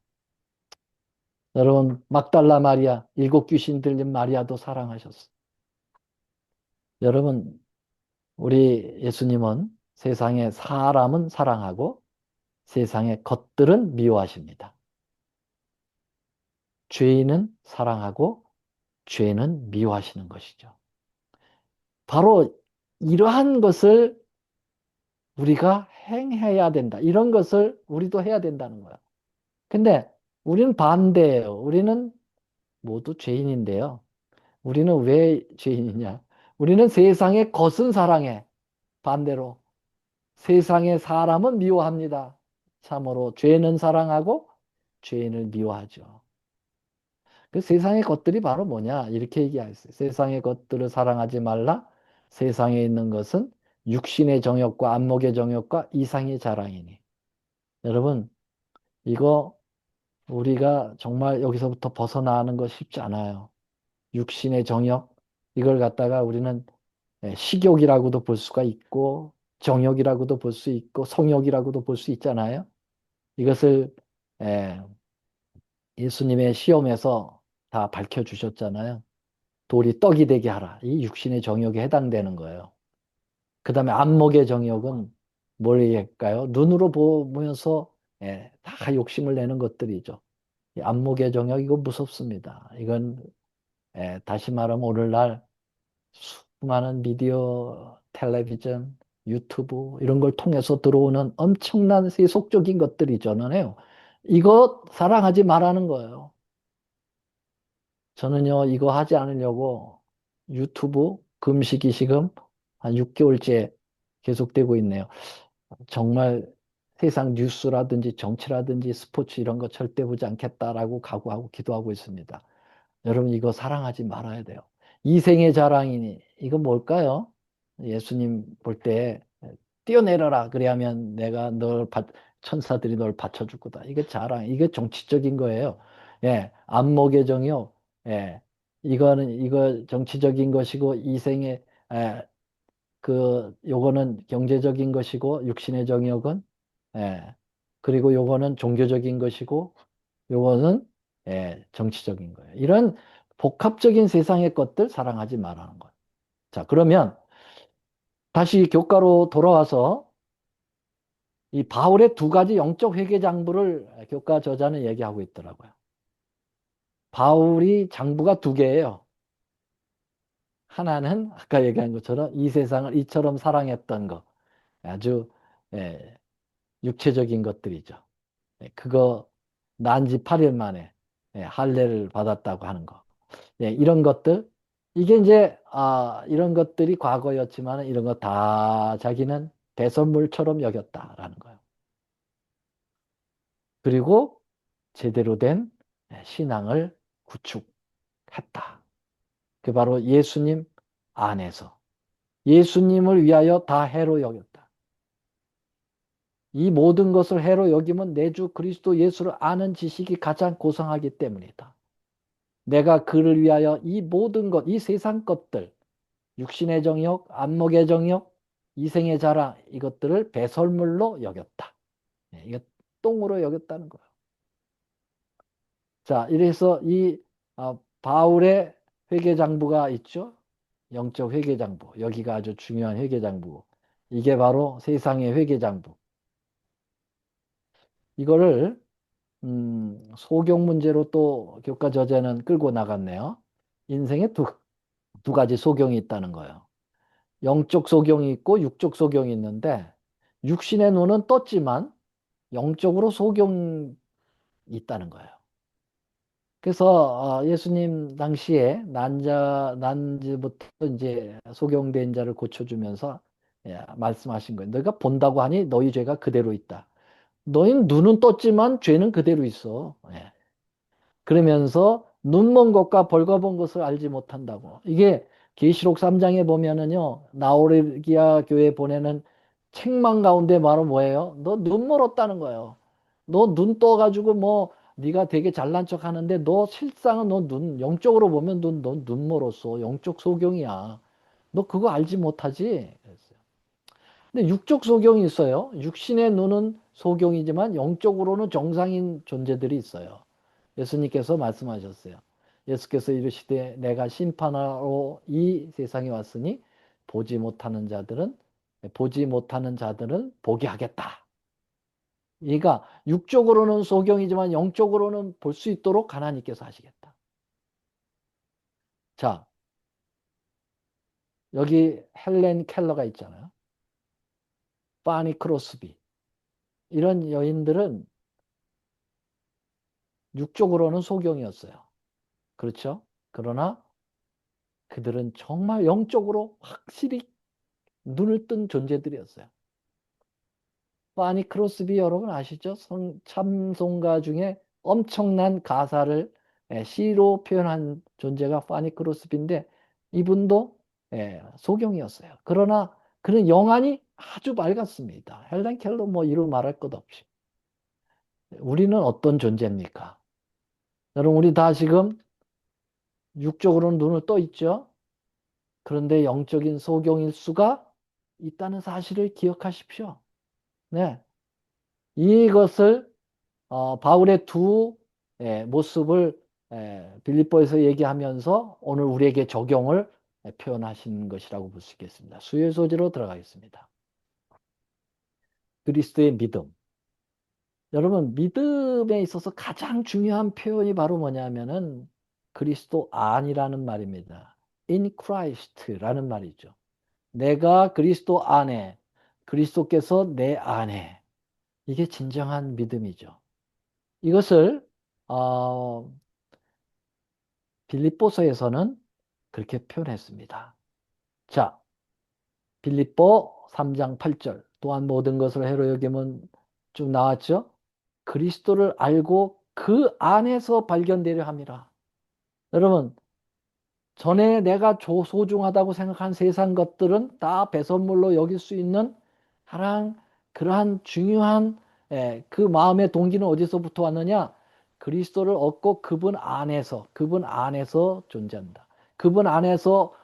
여러분 막달라 마리아, 일곱 귀신 들린 마리아도 사랑하셨어요. 여러분 우리 예수님은 세상의 사람은 사랑하고 세상의 것들은 미워하십니다. 죄인은 사랑하고 죄는 미워하시는 것이죠. 바로 이러한 것을 우리가 행해야 된다. 이런 것을 우리도 해야 된다는 거야. 근데 우리는 반대예요. 우리는 모두 죄인인데요. 우리는 왜 죄인이냐? 우리는 세상의 것은 사랑해. 반대로 세상의 사람은 미워합니다. 참으로 죄는 사랑하고 죄인을 미워하죠. 그 세상의 것들이 바로 뭐냐? 이렇게 얘기했어요. 세상의 것들을 사랑하지 말라. 세상에 있는 것은 육신의 정욕과 안목의 정욕과 이상의 자랑이니. 여러분, 이거 우리가 정말 여기서부터 벗어나는 거 쉽지 않아요. 육신의 정욕, 이걸 갖다가 우리는 식욕이라고도 볼 수가 있고, 정욕이라고도 볼 수 있고, 성욕이라고도 볼 수 있잖아요. 이것을 예, 예수님의 시험에서 다 밝혀주셨잖아요. 돌이 떡이 되게 하라. 이 육신의 정욕에 해당되는 거예요. 그 다음에 안목의 정욕은 뭘 얘기할까요? 눈으로 보면서 다 욕심을 내는 것들이죠. 이 안목의 정욕, 이거 무섭습니다. 이건 다시 말하면 오늘날 수많은 미디어, 텔레비전, 유튜브 이런 걸 통해서 들어오는 엄청난 세속적인 것들이 저는요. 이거 사랑하지 말라는 거예요. 저는요, 이거 하지 않으려고 유튜브 금식이 지금 한 6개월째 계속되고 있네요. 정말 세상 뉴스라든지 정치라든지 스포츠 이런 거 절대 보지 않겠다라고 각오하고 기도하고 있습니다. 여러분 이거 사랑하지 말아야 돼요. 이생의 자랑이니 이거 뭘까요? 예수님 볼 때 뛰어내려라 그래야면 내가 천사들이 널 받쳐줄 거다. 이게 자랑, 이게 정치적인 거예요. 예, 안목의 정요. 예, 이거 정치적인 것이고 이생의 요거는 경제적인 것이고 육신의 정욕은 그리고 요거는 종교적인 것이고 요거는 정치적인 거예요. 이런 복합적인 세상의 것들 사랑하지 말라는 거예요. 자, 그러면 다시 교과로 돌아와서 이 바울의 두 가지 영적 회개 장부를 교과 저자는 얘기하고 있더라고요. 바울이 장부가 두 개예요. 하나는 아까 얘기한 것처럼 이 세상을 이처럼 사랑했던 거. 아주 예, 육체적인 것들이죠. 그거 난 지 8일 만에 할례를 받았다고 하는 거. 이런 것들. 이게 이제 이런 것들이 과거였지만 이런 거 다 자기는 배설물처럼 여겼다라는 거예요. 그리고 제대로 된 신앙을 구축했다. 그 바로 예수님 안에서 예수님을 위하여 다 해로 여겼다. 이 모든 것을 해로 여기면 내 주 그리스도 예수를 아는 지식이 가장 고상하기 때문이다. 내가 그를 위하여 이 모든 것, 이 세상 것들, 육신의 정욕, 안목의 정욕, 이생의 자랑, 이것들을 배설물로 여겼다. 이거 똥으로 여겼다는 거예요. 자, 이래서 이 바울의 회개장부가 있죠. 영적 회개장부. 여기가 아주 중요한 회개장부. 이게 바로 세상의 회개장부. 이거를 소경 문제로 또 교과 저자는 끌고 나갔네요. 인생에 두 가지 소경이 있다는 거예요. 영적 소경이 있고 육적 소경이 있는데 육신의 눈은 떴지만 영적으로 소경이 있다는 거예요. 그래서 예수님 당시에 난지부터 이제 소경된 자를 고쳐주면서 말씀하신 거예요. 너희가 본다고 하니 너희 죄가 그대로 있다. 너희는 눈은 떴지만 죄는 그대로 있어. 그러면서 눈먼 것과 벌거벗은 것을 알지 못한다고. 이게 계시록 3장에 보면은요. 나오르기아 교회 보내는 책망 가운데 바로 뭐예요? 너 눈 멀었다는 거예요. 너 눈 떠가지고 뭐 네가 되게 잘난 척 하는데 너 실상은 너 영적으로 보면 너 눈 멀었어. 영적 소경이야. 너 그거 알지 못하지? 그랬어요. 근데 육적 소경이 있어요. 육신의 눈은 소경이지만 영적으로는 정상인 존재들이 있어요. 예수님께서 말씀하셨어요. 예수께서 이르시되 내가 심판하러 이 세상에 왔으니 보지 못하는 자들은 보게 하겠다. 그러니까 육적으로는 소경이지만 영적으로는 볼 수 있도록 하나님께서 하시겠다. 자, 여기 헬렌 켈러가 있잖아요. 파니 크로스비. 이런 여인들은 육적으로는 소경이었어요. 그렇죠? 그러나 그들은 정말 영적으로 확실히 눈을 뜬 존재들이었어요. 파니 크로스비 여러분 아시죠? 참송가 중에 엄청난 가사를 시로 표현한 존재가 파니 크로스비인데 이분도 소경이었어요. 그러나 그는 영안이 아주 맑았습니다. 헬렌 켈러 뭐 이루 말할 것 없이. 우리는 어떤 존재입니까? 여러분 우리 다 지금 육적으로는 눈을 떠 있죠. 그런데 영적인 소경일 수가 있다는 사실을 기억하십시오. 네. 이것을 바울의 두 모습을 빌립보에서 얘기하면서 오늘 우리에게 적용을 표현하신 것이라고 볼 수 있겠습니다. 수요 소지로 들어가겠습니다. 그리스도의 믿음. 여러분, 믿음에 있어서 가장 중요한 표현이 바로 뭐냐면은 그리스도 안이라는 말입니다. In Christ라는 말이죠. 내가 그리스도 안에, 그리스도께서 내 안에. 이게 진정한 믿음이죠. 이것을 빌립보서에서는 그렇게 표현했습니다. 자, 빌립보 3장 8절. 또한 모든 것을 해로 여김은 쭉 나왔죠. 그리스도를 알고 그 안에서 발견되려 함이라. 여러분, 전에 내가 소중하다고 생각한 세상 것들은 다 배선물로 여길 수 있는 그러한 중요한 그 마음의 동기는 어디서부터 왔느냐? 그리스도를 얻고 그분 안에서 존재한다. 그분 안에서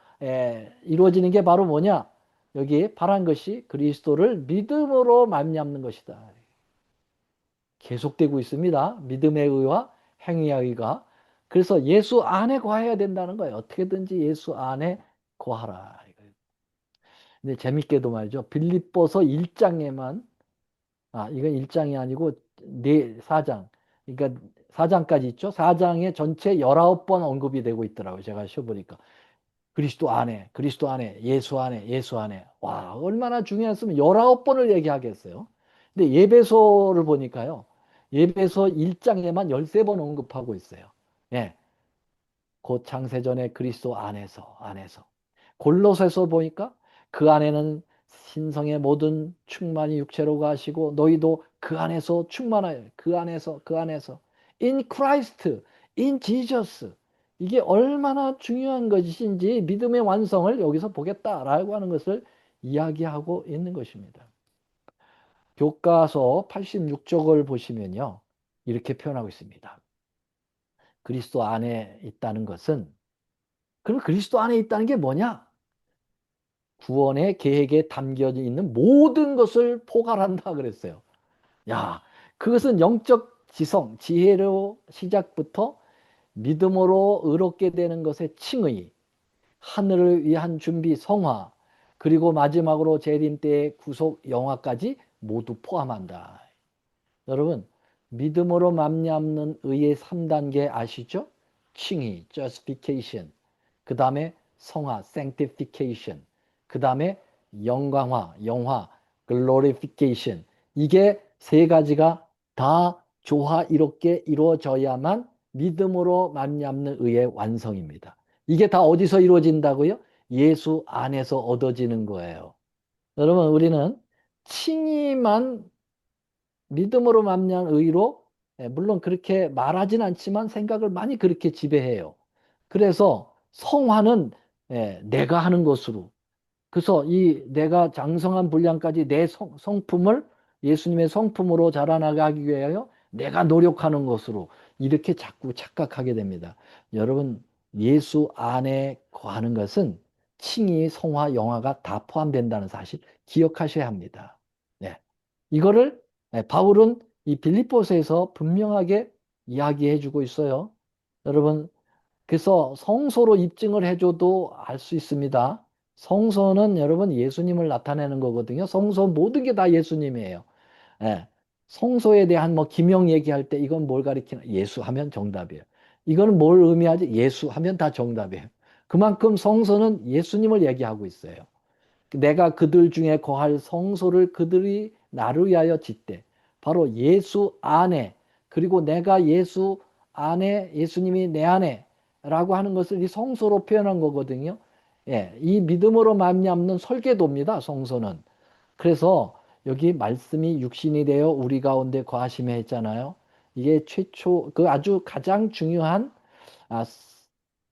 이루어지는 게 바로 뭐냐? 여기 바란 것이 그리스도를 믿음으로 말미암는 것이다. 계속되고 있습니다. 믿음의 의와 행위의 의가. 그래서 예수 안에 거해야 된다는 거예요. 어떻게든지 예수 안에 거하라. 근데 재밌게도 말이죠. 빌립보서 1장에만, 이건 1장이 아니고 4장. 그러니까 4장까지 있죠. 4장에 전체 19번 언급이 되고 있더라고요. 제가 쉬어보니까. 그리스도 안에, 그리스도 안에, 예수 안에, 예수 안에. 와, 얼마나 중요했으면 19번을 얘기하겠어요. 근데 예배소를 보니까요. 예배소 1장에만 13번 언급하고 있어요. 예. 곧 창세전에 그리스도 안에서. 골로새서 보니까 그 안에는 신성의 모든 충만이 육체로 가시고 너희도 그 안에서 충만하여. 그 안에서. In Christ, in Jesus. 이게 얼마나 중요한 것인지 믿음의 완성을 여기서 보겠다라고 하는 것을 이야기하고 있는 것입니다. 교과서 86쪽을 보시면요. 이렇게 표현하고 있습니다. 그리스도 안에 있다는 것은, 그럼 그리스도 안에 있다는 게 뭐냐? 구원의 계획에 담겨져 있는 모든 것을 포괄한다 그랬어요. 야, 그것은 영적 지성, 지혜로 시작부터 믿음으로 의롭게 되는 것의 칭의, 하늘을 위한 준비, 성화, 그리고 마지막으로 재림 때의 구속 영화까지 모두 포함한다. 여러분, 믿음으로 말미암는 의의 3단계 아시죠? 칭의, justification. 그 다음에 성화, sanctification. 그 다음에 영화, glorification. 이게 세 가지가 다 조화이롭게 이루어져야만 믿음으로 말미암는 의의 완성입니다. 이게 다 어디서 이루어진다고요? 예수 안에서 얻어지는 거예요. 여러분, 우리는 칭의만 믿음으로 말미암은 의로, 물론 그렇게 말하진 않지만 생각을 많이 그렇게 지배해요. 그래서 성화는 내가 하는 것으로, 그래서 이 내가 장성한 분량까지 내 성품을 예수님의 성품으로 자라나가기 위하여 내가 노력하는 것으로 이렇게 자꾸 착각하게 됩니다. 여러분, 예수 안에 거하는 것은 칭의, 성화, 영화가 다 포함된다는 사실 기억하셔야 합니다. 네. 이거를 바울은 이 빌립보서에서 분명하게 이야기해 주고 있어요. 여러분, 그래서 성소로 입증을 해줘도 알 수 있습니다. 성소는 여러분 예수님을 나타내는 거거든요. 성소 모든 게 다 예수님이에요. 예. 성소에 대한 뭐 기명 얘기할 때 이건 뭘 가리키나? 예수 하면 정답이에요. 이거는 뭘 의미하지? 예수 하면 다 정답이에요. 그만큼 성소는 예수님을 얘기하고 있어요. 내가 그들 중에 거할 성소를 그들이 나를 위하여 짓되 바로 예수 안에, 그리고 내가 예수 안에, 예수님이 내 안에 라고 하는 것을 이 성소로 표현한 거거든요. 예, 이 믿음으로 말미암는 설계도입니다. 성소는. 그래서 여기 말씀이 육신이 되어 우리 가운데 거하심에 했잖아요. 이게 최초 그 아주 가장 중요한 아,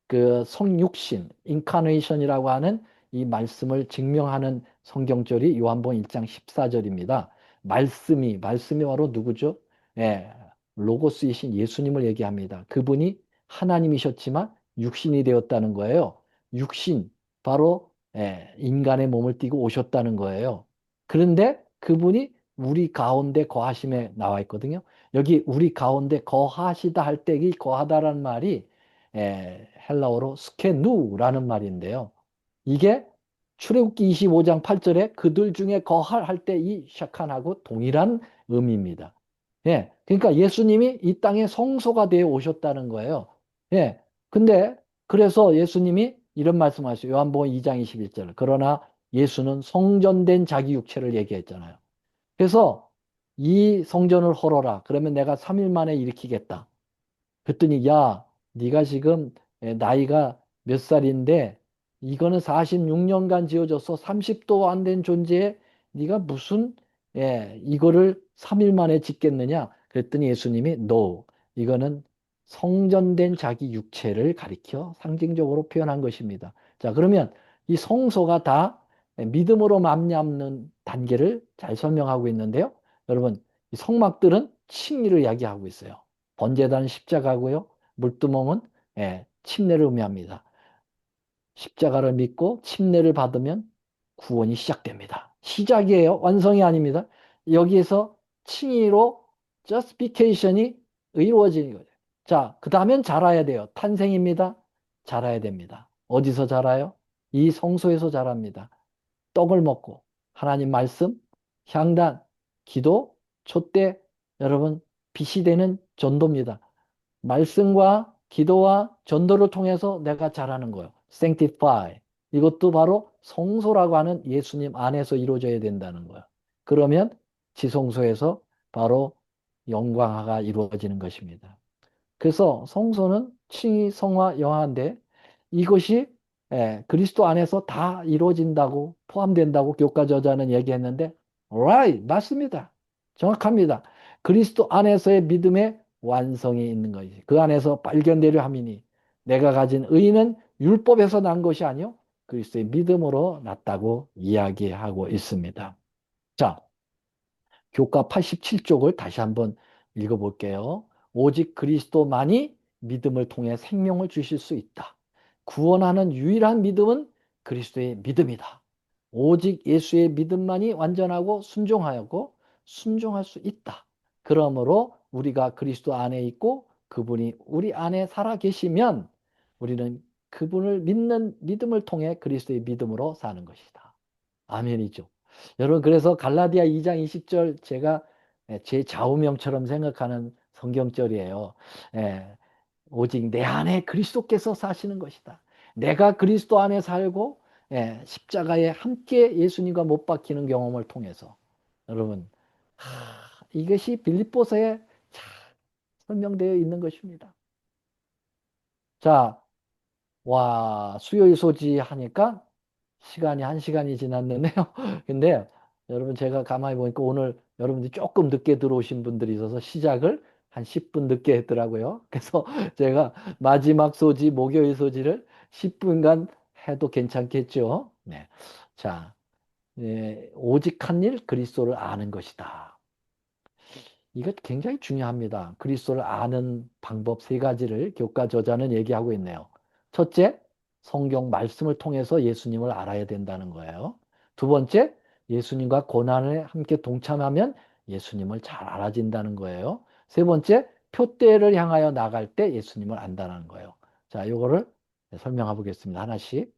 그 성육신, 인카네이션이라고 하는 이 말씀을 증명하는 성경절이 요한복음 1장 14절입니다. 말씀이 바로 누구죠? 예, 로고스이신 예수님을 얘기합니다. 그분이 하나님이셨지만 육신이 되었다는 거예요. 육신, 바로 인간의 몸을 띠고 오셨다는 거예요. 그런데 그분이 우리 가운데 거하심에 나와 있거든요. 여기 우리 가운데 거하시다 할 때 이 거하다라는 말이 헬라어로 스케누라는 말인데요. 이게 출애굽기 25장 8절에 그들 중에 거할 할 때 이 샤칸하고 동일한 의미입니다. 예. 그러니까 예수님이 이 땅에 성소가 되어 오셨다는 거예요. 예. 근데 그래서 예수님이 이런 말씀하셨어요. 요한복음 2장 21절. 그러나 예수는 성전된 자기 육체를 얘기했잖아요. 그래서 이 성전을 헐어라. 그러면 내가 3일 만에 일으키겠다. 그랬더니 야, 네가 지금 나이가 몇 살인데 이거는 46년간 지어져서 30도 안 된 존재에 네가 무슨 이거를 3일 만에 짓겠느냐? 그랬더니 예수님이 No, 이거는 성전된 자기 육체를 가리켜 상징적으로 표현한 것입니다. 자, 그러면 이 성소가 다 믿음으로 말미암는 단계를 잘 설명하고 있는데요. 여러분, 이 성막들은 칭의를 이야기하고 있어요. 번제단은 십자가고요. 물두멍은 침례를 의미합니다. 십자가를 믿고 침례를 받으면 구원이 시작됩니다. 시작이에요. 완성이 아닙니다. 여기에서 칭의로 justification이 이루어지는 거죠. 자, 그 다음엔 자라야 돼요. 탄생입니다. 자라야 됩니다. 어디서 자라요? 이 성소에서 자랍니다. 떡을 먹고 하나님 말씀, 향단, 기도, 촛대, 여러분 빛이 되는 전도입니다. 말씀과 기도와 전도를 통해서 내가 잘하는 거예요. sanctify. 이것도 바로 성소라고 하는 예수님 안에서 이루어져야 된다는 거예요. 그러면 지성소에서 바로 영광화가 이루어지는 것입니다. 그래서 성소는 칭의, 성화, 영화인데 이것이 그리스도 안에서 다 이루어진다고 포함된다고 교과 저자는 얘기했는데 right, 맞습니다. 정확합니다. 그리스도 안에서의 믿음의 완성이 있는 것이지. 그 안에서 발견되려 함이니 내가 가진 의는 율법에서 난 것이 아니요 그리스도의 믿음으로 났다고 이야기하고 있습니다. 자, 교과 87쪽을 다시 한번 읽어볼게요. 오직 그리스도만이 믿음을 통해 생명을 주실 수 있다. 구원하는 유일한 믿음은 그리스도의 믿음이다. 오직 예수의 믿음만이 완전하고 순종하였고 순종할 수 있다. 그러므로 우리가 그리스도 안에 있고 그분이 우리 안에 살아 계시면 우리는 그분을 믿는 믿음을 통해 그리스도의 믿음으로 사는 것이다. 아멘이죠. 여러분, 그래서 갈라디아 2장 20절 제가 제 좌우명처럼 생각하는 성경절이에요. 예, 오직 내 안에 그리스도께서 사시는 것이다. 내가 그리스도 안에 살고 십자가에 함께 예수님과 못 박히는 경험을 통해서 여러분, 이것이 빌립보서에 잘 설명되어 있는 것입니다. 자, 와, 수요일 소지하니까 시간이 한 시간이 지났는데요. 근데 여러분 제가 가만히 보니까 오늘 여러분들이 조금 늦게 들어오신 분들이 있어서 시작을 한 10분 늦게 했더라고요. 그래서 제가 마지막 소지, 목요일 소지를 10분간 해도 괜찮겠죠. 네. 자, 오직 한 일 그리스도를 아는 것이다. 이것 굉장히 중요합니다. 그리스도를 아는 방법 세 가지를 교과 저자는 얘기하고 있네요. 첫째, 성경 말씀을 통해서 예수님을 알아야 된다는 거예요. 두 번째, 예수님과 고난에 함께 동참하면 예수님을 잘 알아진다는 거예요. 세 번째, 표대를 향하여 나갈 때 예수님을 안다는 거예요. 자, 요거를 설명해 보겠습니다. 하나씩.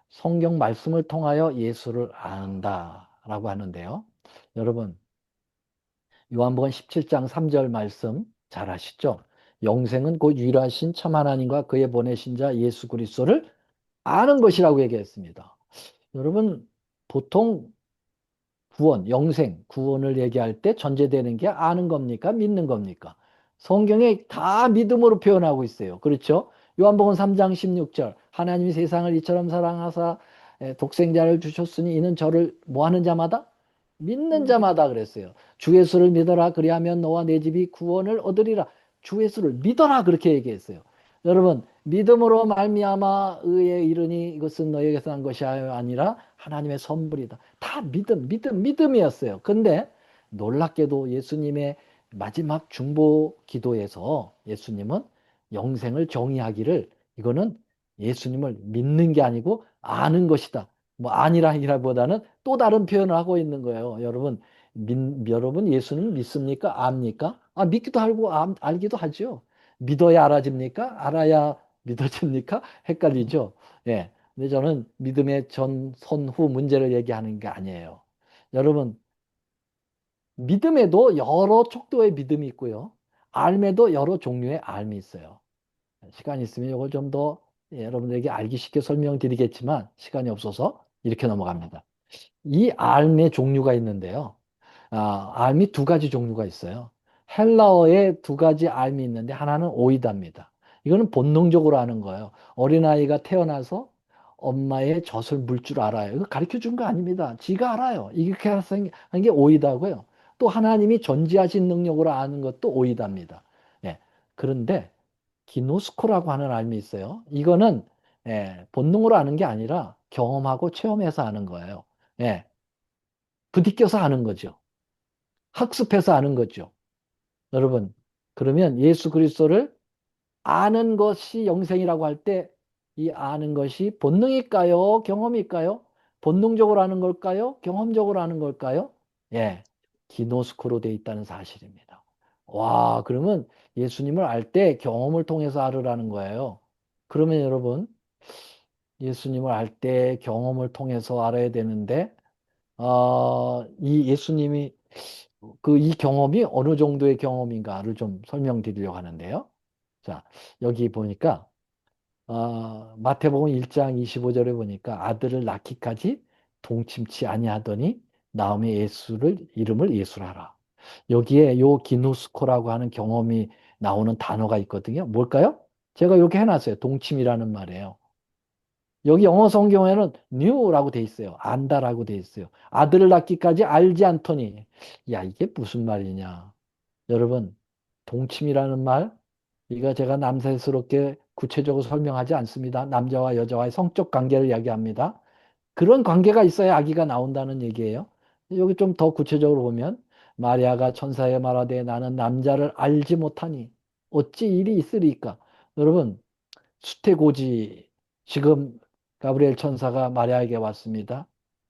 성경 말씀을 통하여 예수를 안다라고 하는데요. 여러분, 요한복음 17장 3절 말씀 잘 아시죠? 영생은 곧 유일하신 참 하나님과 그의 보내신 자 예수 그리스도를 아는 것이라고 얘기했습니다. 여러분, 보통 구원, 영생, 구원을 얘기할 때 전제되는 게 아는 겁니까? 믿는 겁니까? 성경에 다 믿음으로 표현하고 있어요. 그렇죠? 요한복음 3장 16절 하나님이 세상을 이처럼 사랑하사 독생자를 주셨으니 이는 저를 뭐 하는 자마다? 믿는 자마다 그랬어요. 주 예수를 믿어라 그리하면 너와 내 집이 구원을 얻으리라. 주 예수를 믿어라 그렇게 얘기했어요. 여러분, 믿음으로 말미암아 의에 이르니 이것은 너에게서 난 것이 아니라 하나님의 선물이다. 다 믿음이었어요. 근데 놀랍게도 예수님의 마지막 중보 기도에서 예수님은 영생을 정의하기를 이거는 예수님을 믿는 게 아니고 아는 것이다. 뭐 아니라기보다는 또 다른 표현을 하고 있는 거예요. 여러분 예수님 믿습니까? 압니까? 믿기도 하고 알기도 하죠. 믿어야 알아집니까? 알아야 믿어집니까? 헷갈리죠. 예. 근데 저는 믿음의 전, 선, 후 문제를 얘기하는 게 아니에요. 여러분, 믿음에도 여러 척도의 믿음이 있고요. 알매도 여러 종류의 알미 있어요. 시간이 있으면 이걸 좀 더 여러분들에게 알기 쉽게 설명드리겠지만 시간이 없어서 이렇게 넘어갑니다. 이 알의 종류가 있는데요. 알미 두 가지 종류가 있어요. 헬라어에 두 가지 알미 있는데 하나는 오이다입니다. 이거는 본능적으로 하는 거예요. 어린아이가 태어나서 엄마의 젖을 물 줄 알아요. 이거 가르쳐 준 거 아닙니다. 지가 알아요. 이렇게 하는 게 오이다고요. 또 하나님이 전지하신 능력으로 아는 것도 오이다입니다. 예. 그런데 기노스코라고 하는 알미 있어요. 이거는 본능으로 아는 게 아니라 경험하고 체험해서 아는 거예요. 예. 부딪혀서 아는 거죠. 학습해서 아는 거죠. 여러분, 그러면 예수 그리스도를 아는 것이 영생이라고 할 때 이 아는 것이 본능일까요? 경험일까요? 본능적으로 아는 걸까요? 경험적으로 아는 걸까요? 예, 기노스코로 돼 있다는 사실입니다. 와, 그러면 예수님을 알 때 경험을 통해서 알으라는 거예요. 그러면 여러분, 예수님을 알 때 경험을 통해서 알아야 되는데, 이 예수님이 이 경험이 어느 정도의 경험인가를 좀 설명드리려고 하는데요. 자, 여기 보니까 마태복음 1장 25절에 보니까 아들을 낳기까지 동침치 아니하더니 나음의 예수를 이름을 예수라라. 여기에 요 기누스코라고 하는 경험이 나오는 단어가 있거든요. 뭘까요? 제가 이렇게 해놨어요. 동침이라는 말이에요. 여기 영어 성경에는 knew라고 돼 있어요. 안다라고 돼 있어요. 아들을 낳기까지 알지 않더니 야 이게 무슨 말이냐. 여러분 동침이라는 말 이거 제가 남사스럽게 구체적으로 설명하지 않습니다. 남자와 여자와의 성적 관계를 이야기합니다. 그런 관계가 있어야 아기가 나온다는 얘기예요. 여기 좀 더 구체적으로 보면 마리아가 천사에 말하되 나는 남자를 알지 못하니 어찌 일이 있으리까. 여러분 수태고지 지금 가브리엘 천사가 마리아에게 왔습니다.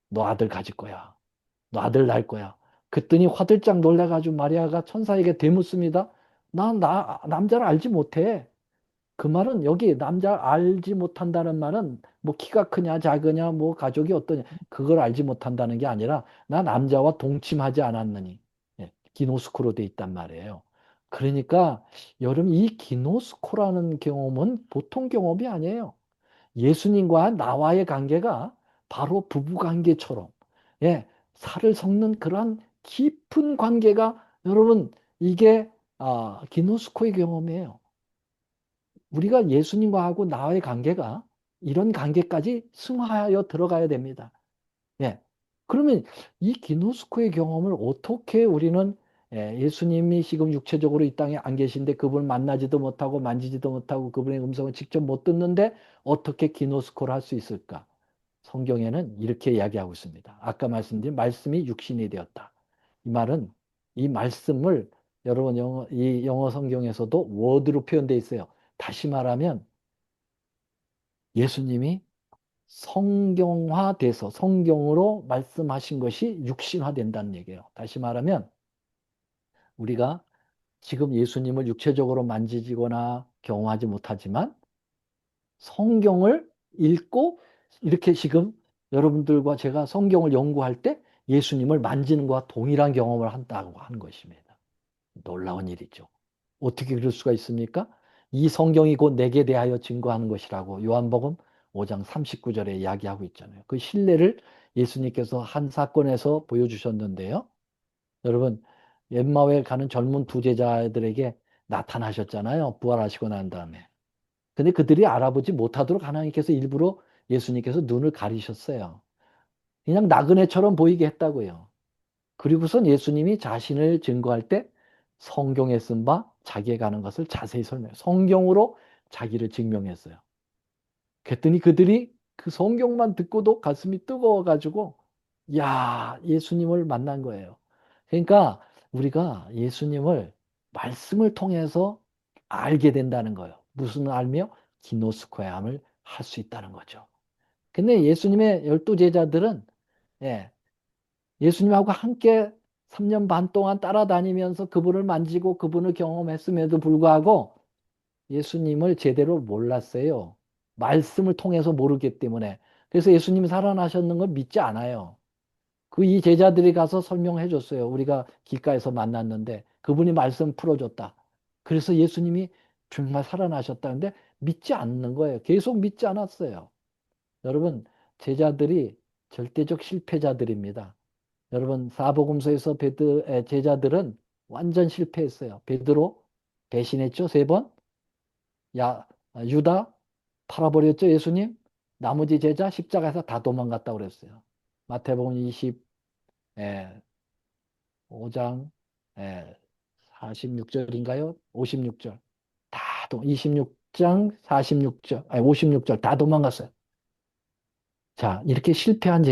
너 아들 가질 거야. 너 아들 낳을 거야. 그랬더니 화들짝 놀라가지고 마리아가 천사에게 되묻습니다. 남자를 알지 못해. 그 말은 여기 남자 알지 못한다는 말은 뭐 키가 크냐 작으냐 뭐 가족이 어떠냐 그걸 알지 못한다는 게 아니라 나 남자와 동침하지 않았느니 기노스코로 돼 있단 말이에요. 그러니까 여러분 이 기노스코라는 경험은 보통 경험이 아니에요. 예수님과 나와의 관계가 바로 부부 관계처럼 살을 섞는 그러한 깊은 관계가 여러분 이게 기노스코의 경험이에요. 우리가 예수님과 하고 나와의 관계가 이런 관계까지 승화하여 들어가야 됩니다. 예. 그러면 이 기노스코의 경험을 어떻게 우리는 예수님이 지금 육체적으로 이 땅에 안 계신데 그분을 만나지도 못하고 만지지도 못하고 그분의 음성을 직접 못 듣는데 어떻게 기노스코를 할 수 있을까? 성경에는 이렇게 이야기하고 있습니다. 아까 말씀드린 말씀이 육신이 되었다. 이 말은 이 말씀을 여러분 이 영어 성경에서도 워드로 표현되어 있어요. 다시 말하면 예수님이 성경화돼서 성경으로 말씀하신 것이 육신화된다는 얘기예요. 다시 말하면 우리가 지금 예수님을 육체적으로 만지거나 경험하지 못하지만 성경을 읽고 이렇게 지금 여러분들과 제가 성경을 연구할 때 예수님을 만지는 것과 동일한 경험을 한다고 하는 것입니다. 놀라운 일이죠. 어떻게 그럴 수가 있습니까? 이 성경이 곧 내게 대하여 증거하는 것이라고 요한복음 5장 39절에 이야기하고 있잖아요. 그 신뢰를 예수님께서 한 사건에서 보여주셨는데요. 여러분, 엠마오에 가는 젊은 두 제자들에게 나타나셨잖아요. 부활하시고 난 다음에. 근데 그들이 알아보지 못하도록 하나님께서 일부러 예수님께서 눈을 가리셨어요. 그냥 나그네처럼 보이게 했다고요. 그리고선 예수님이 자신을 증거할 때 성경에 쓴 바 자기가 가는 것을 자세히 설명해요. 성경으로 자기를 증명했어요. 그랬더니 그들이 그 성경만 듣고도 가슴이 뜨거워가지고, 야, 예수님을 만난 거예요. 그러니까 우리가 예수님을 말씀을 통해서 알게 된다는 거예요. 무슨 알며? 기노스코야함을 할 수 있다는 거죠. 근데 예수님의 12제자들은, 예, 예수님하고 함께 3년 반 동안 따라다니면서 그분을 만지고 그분을 경험했음에도 불구하고 예수님을 제대로 몰랐어요. 말씀을 통해서 모르기 때문에. 그래서 예수님이 살아나셨는 걸 믿지 않아요. 그 이 제자들이 가서 설명해 줬어요. 우리가 길가에서 만났는데 그분이 말씀 풀어줬다. 그래서 예수님이 정말 살아나셨다는데 믿지 않는 거예요. 계속 믿지 않았어요. 여러분, 제자들이 절대적 실패자들입니다. 여러분, 사복음서에서 제자들은 완전 실패했어요. 베드로 배신했죠, 3번. 유다 팔아버렸죠, 예수님. 나머지 제자 십자가에서 다 도망갔다고 그랬어요. 마태복음 25장 46절인가요? 56절. 26장 46절, 아니 56절 다 도망갔어요. 자, 이렇게 실패한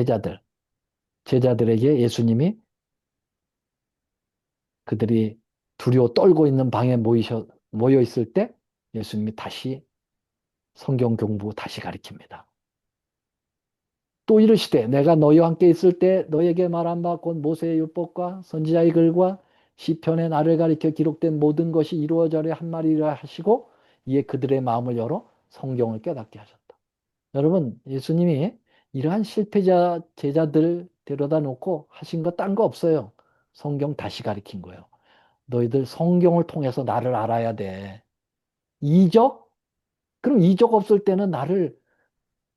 제자들에게 예수님이 그들이 두려워 떨고 있는 방에 모여 있을 때 예수님이 다시 성경 공부 다시 가르칩니다. 또 이르시되 내가 너희와 함께 있을 때 너에게 말한 바 곧 모세의 율법과 선지자의 글과 시편에 나를 가리켜 기록된 모든 것이 이루어져야 한 말이라 하시고 이에 그들의 마음을 열어 성경을 깨닫게 하셨다. 여러분, 예수님이 이러한 실패자 제자들 데려다 놓고 하신 거 딴 거 없어요. 성경 다시 가르친 거예요. 너희들 성경을 통해서 나를 알아야 돼. 이적? 그럼 이적 없을 때는 나를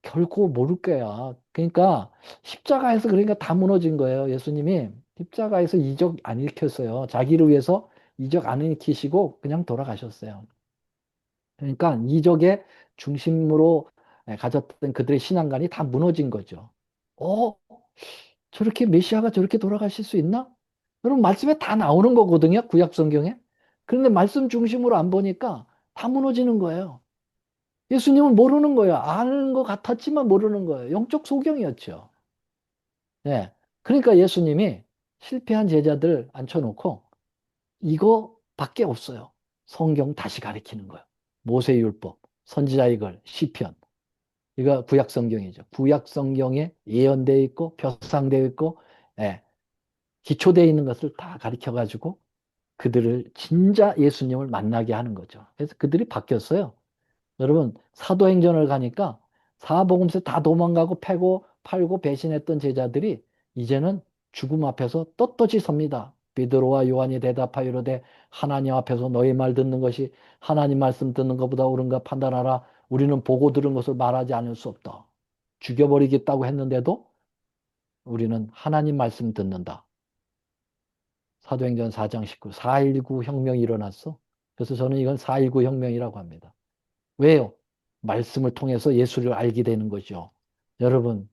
결코 모를 거야. 그러니까 십자가에서 그러니까 다 무너진 거예요. 예수님이 십자가에서 이적 안 일으켰어요. 자기를 위해서 이적 안 일으키시고 그냥 돌아가셨어요. 그러니까 이적의 중심으로 가졌던 그들의 신앙관이 다 무너진 거죠. 어? 저렇게 메시아가 저렇게 돌아가실 수 있나? 여러분 말씀에 다 나오는 거거든요. 구약 성경에. 그런데 말씀 중심으로 안 보니까 다 무너지는 거예요. 예수님은 모르는 거예요. 아는 것 같았지만 모르는 거예요. 영적 소경이었죠. 예. 그러니까 예수님이 실패한 제자들 앉혀놓고 이거밖에 없어요. 성경 다시 가르치는 거예요. 모세율법, 선지자의 글, 시편. 이거 구약 성경이죠. 구약 성경에 예언되어 있고 벼상되어 있고 예. 기초되어 있는 것을 다 가르쳐 가지고 그들을 진짜 예수님을 만나게 하는 거죠. 그래서 그들이 바뀌었어요. 여러분, 사도행전을 가니까 사복음서 다 도망가고 패고 팔고 배신했던 제자들이 이제는 죽음 앞에서 떳떳이 섭니다. 베드로와 요한이 대답하여 이르되 하나님 앞에서 너희 말 듣는 것이 하나님 말씀 듣는 것보다 옳은가 판단하라. 우리는 보고 들은 것을 말하지 않을 수 없다. 죽여버리겠다고 했는데도 우리는 하나님 말씀 듣는다. 사도행전 4장 19, 4.19 혁명이 일어났어. 그래서 저는 이건 4.19 혁명이라고 합니다. 왜요? 말씀을 통해서 예수를 알게 되는 거죠. 여러분,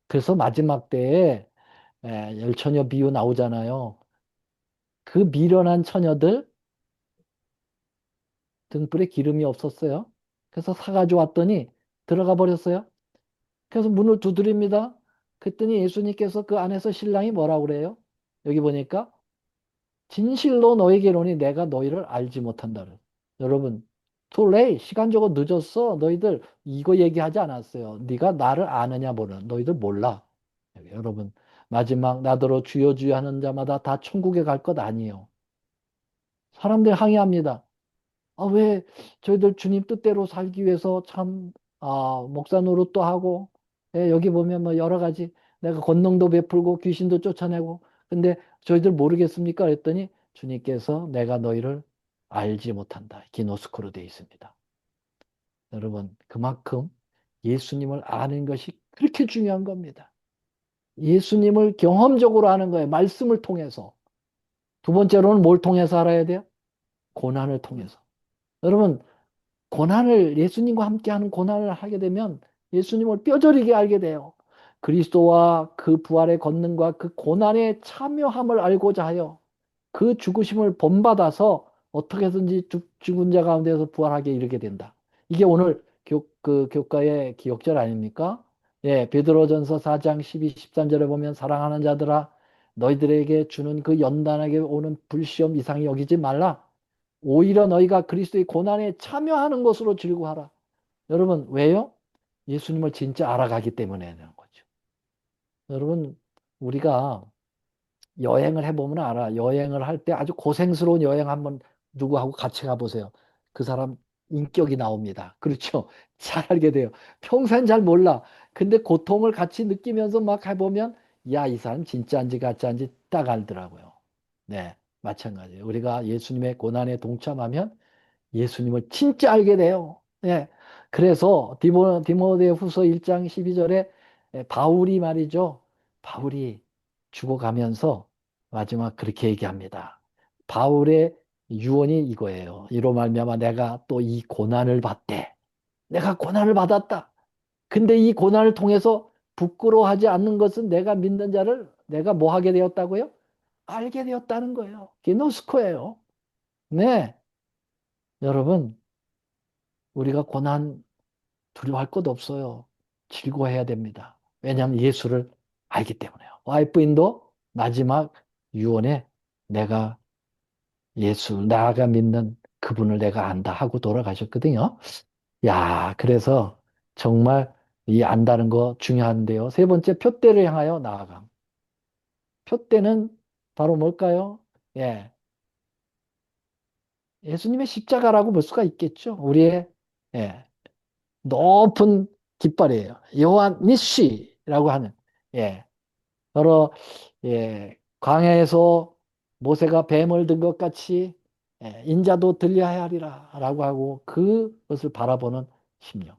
그래서 마지막 때에 열처녀 비유 나오잖아요. 그 미련한 처녀들 등불에 기름이 없었어요. 그래서 사가지고 왔더니 들어가 버렸어요. 그래서 문을 두드립니다. 그랬더니 예수님께서 그 안에서 신랑이 뭐라고 그래요? 여기 보니까 진실로 너에게 이르노니 내가 너희를 알지 못한다. 여러분, 톨레이 시간적으로 늦었어. 너희들 이거 얘기하지 않았어요. 네가 나를 아느냐 모르. 너희들 몰라. 여러분, 마지막 나더러 주여 주여 하는 자마다 다 천국에 갈 것 아니에요. 사람들 항의합니다. 아, 왜 저희들 주님 뜻대로 살기 위해서 참 목사 노릇도 하고 여기 보면 뭐 여러 가지 내가 권능도 베풀고 귀신도 쫓아내고 근데 저희들 모르겠습니까? 그랬더니 주님께서 내가 너희를 알지 못한다. 기노스코로 되어 있습니다. 여러분 그만큼 예수님을 아는 것이 그렇게 중요한 겁니다. 예수님을 경험적으로 아는 거예요. 말씀을 통해서. 두 번째로는 뭘 통해서 알아야 돼요? 고난을 통해서. 여러분 고난을 예수님과 함께하는 고난을 하게 되면 예수님을 뼈저리게 알게 돼요. 그리스도와 그 부활의 권능과 그 고난의 참여함을 알고자 하여 그 죽으심을 본받아서 어떻게든지 죽은 자 가운데서 부활하게 이르게 된다. 이게 오늘 그 교과의 기억절 아닙니까? 예, 베드로전서 4장 12, 13절에 보면 사랑하는 자들아 너희들에게 주는 그 연단에게 오는 불시험 이상히 여기지 말라. 오히려 너희가 그리스도의 고난에 참여하는 것으로 즐거워하라. 여러분, 왜요? 예수님을 진짜 알아가기 때문에 그런 거죠. 여러분, 우리가 여행을 해보면 알아. 여행을 할 때 아주 고생스러운 여행 한번 누구하고 같이 가보세요. 그 사람 인격이 나옵니다. 그렇죠? 잘 알게 돼요. 평소엔 잘 몰라. 근데 고통을 같이 느끼면서 막 해보면, 야, 이 사람 진짜인지 가짜인지 딱 알더라고요. 네, 마찬가지예요. 우리가 예수님의 고난에 동참하면 예수님을 진짜 알게 돼요. 예. 그래서 디모데후서 1장 12절에 바울이 말이죠. 바울이 죽어가면서 마지막 그렇게 얘기합니다. 바울의 유언이 이거예요. 이로 말미암아 내가 또 이 고난을 받대. 내가 고난을 받았다. 근데 이 고난을 통해서 부끄러워하지 않는 것은 내가 믿는 자를 내가 뭐 하게 되었다고요? 알게 되었다는 거예요. 기노스코예요. 네. 여러분, 우리가 고난 두려워할 것 없어요. 즐거워해야 됩니다. 왜냐하면 예수를 알기 때문에요. 와이프인도 마지막 유언에 내가 나가 믿는 그분을 내가 안다 하고 돌아가셨거든요. 야, 그래서 정말 이 안다는 거 중요한데요. 세 번째, 표대를 향하여 나아감. 표대는 바로 뭘까요? 예, 예수님의 십자가라고 볼 수가 있겠죠. 우리의 예, 높은 깃발이에요. 요한 니시라고 하는, 예, 바로, 예, 광야에서 모세가 뱀을 든 것 같이, 예, 인자도 들려야 하리라 라고 하고 그것을 바라보는 심령,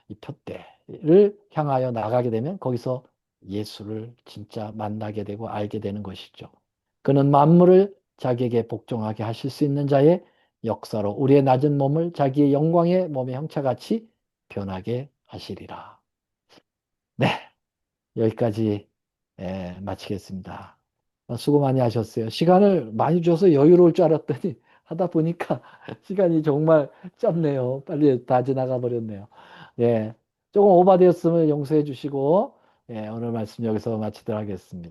이 표대를 향하여 나가게 되면 거기서 예수를 진짜 만나게 되고 알게 되는 것이죠. 그는 만물을 자기에게 복종하게 하실 수 있는 자의 역사로 우리의 낮은 몸을 자기의 영광의 몸의 형체같이 변하게 하시리라. 네, 여기까지 마치겠습니다. 수고 많이 하셨어요. 시간을 많이 줘서 여유로울 줄 알았더니 하다 보니까 시간이 정말 짧네요. 빨리 다 지나가 버렸네요. 예, 조금 오바되었으면 용서해 주시고, 예, 오늘 말씀 여기서 마치도록 하겠습니다.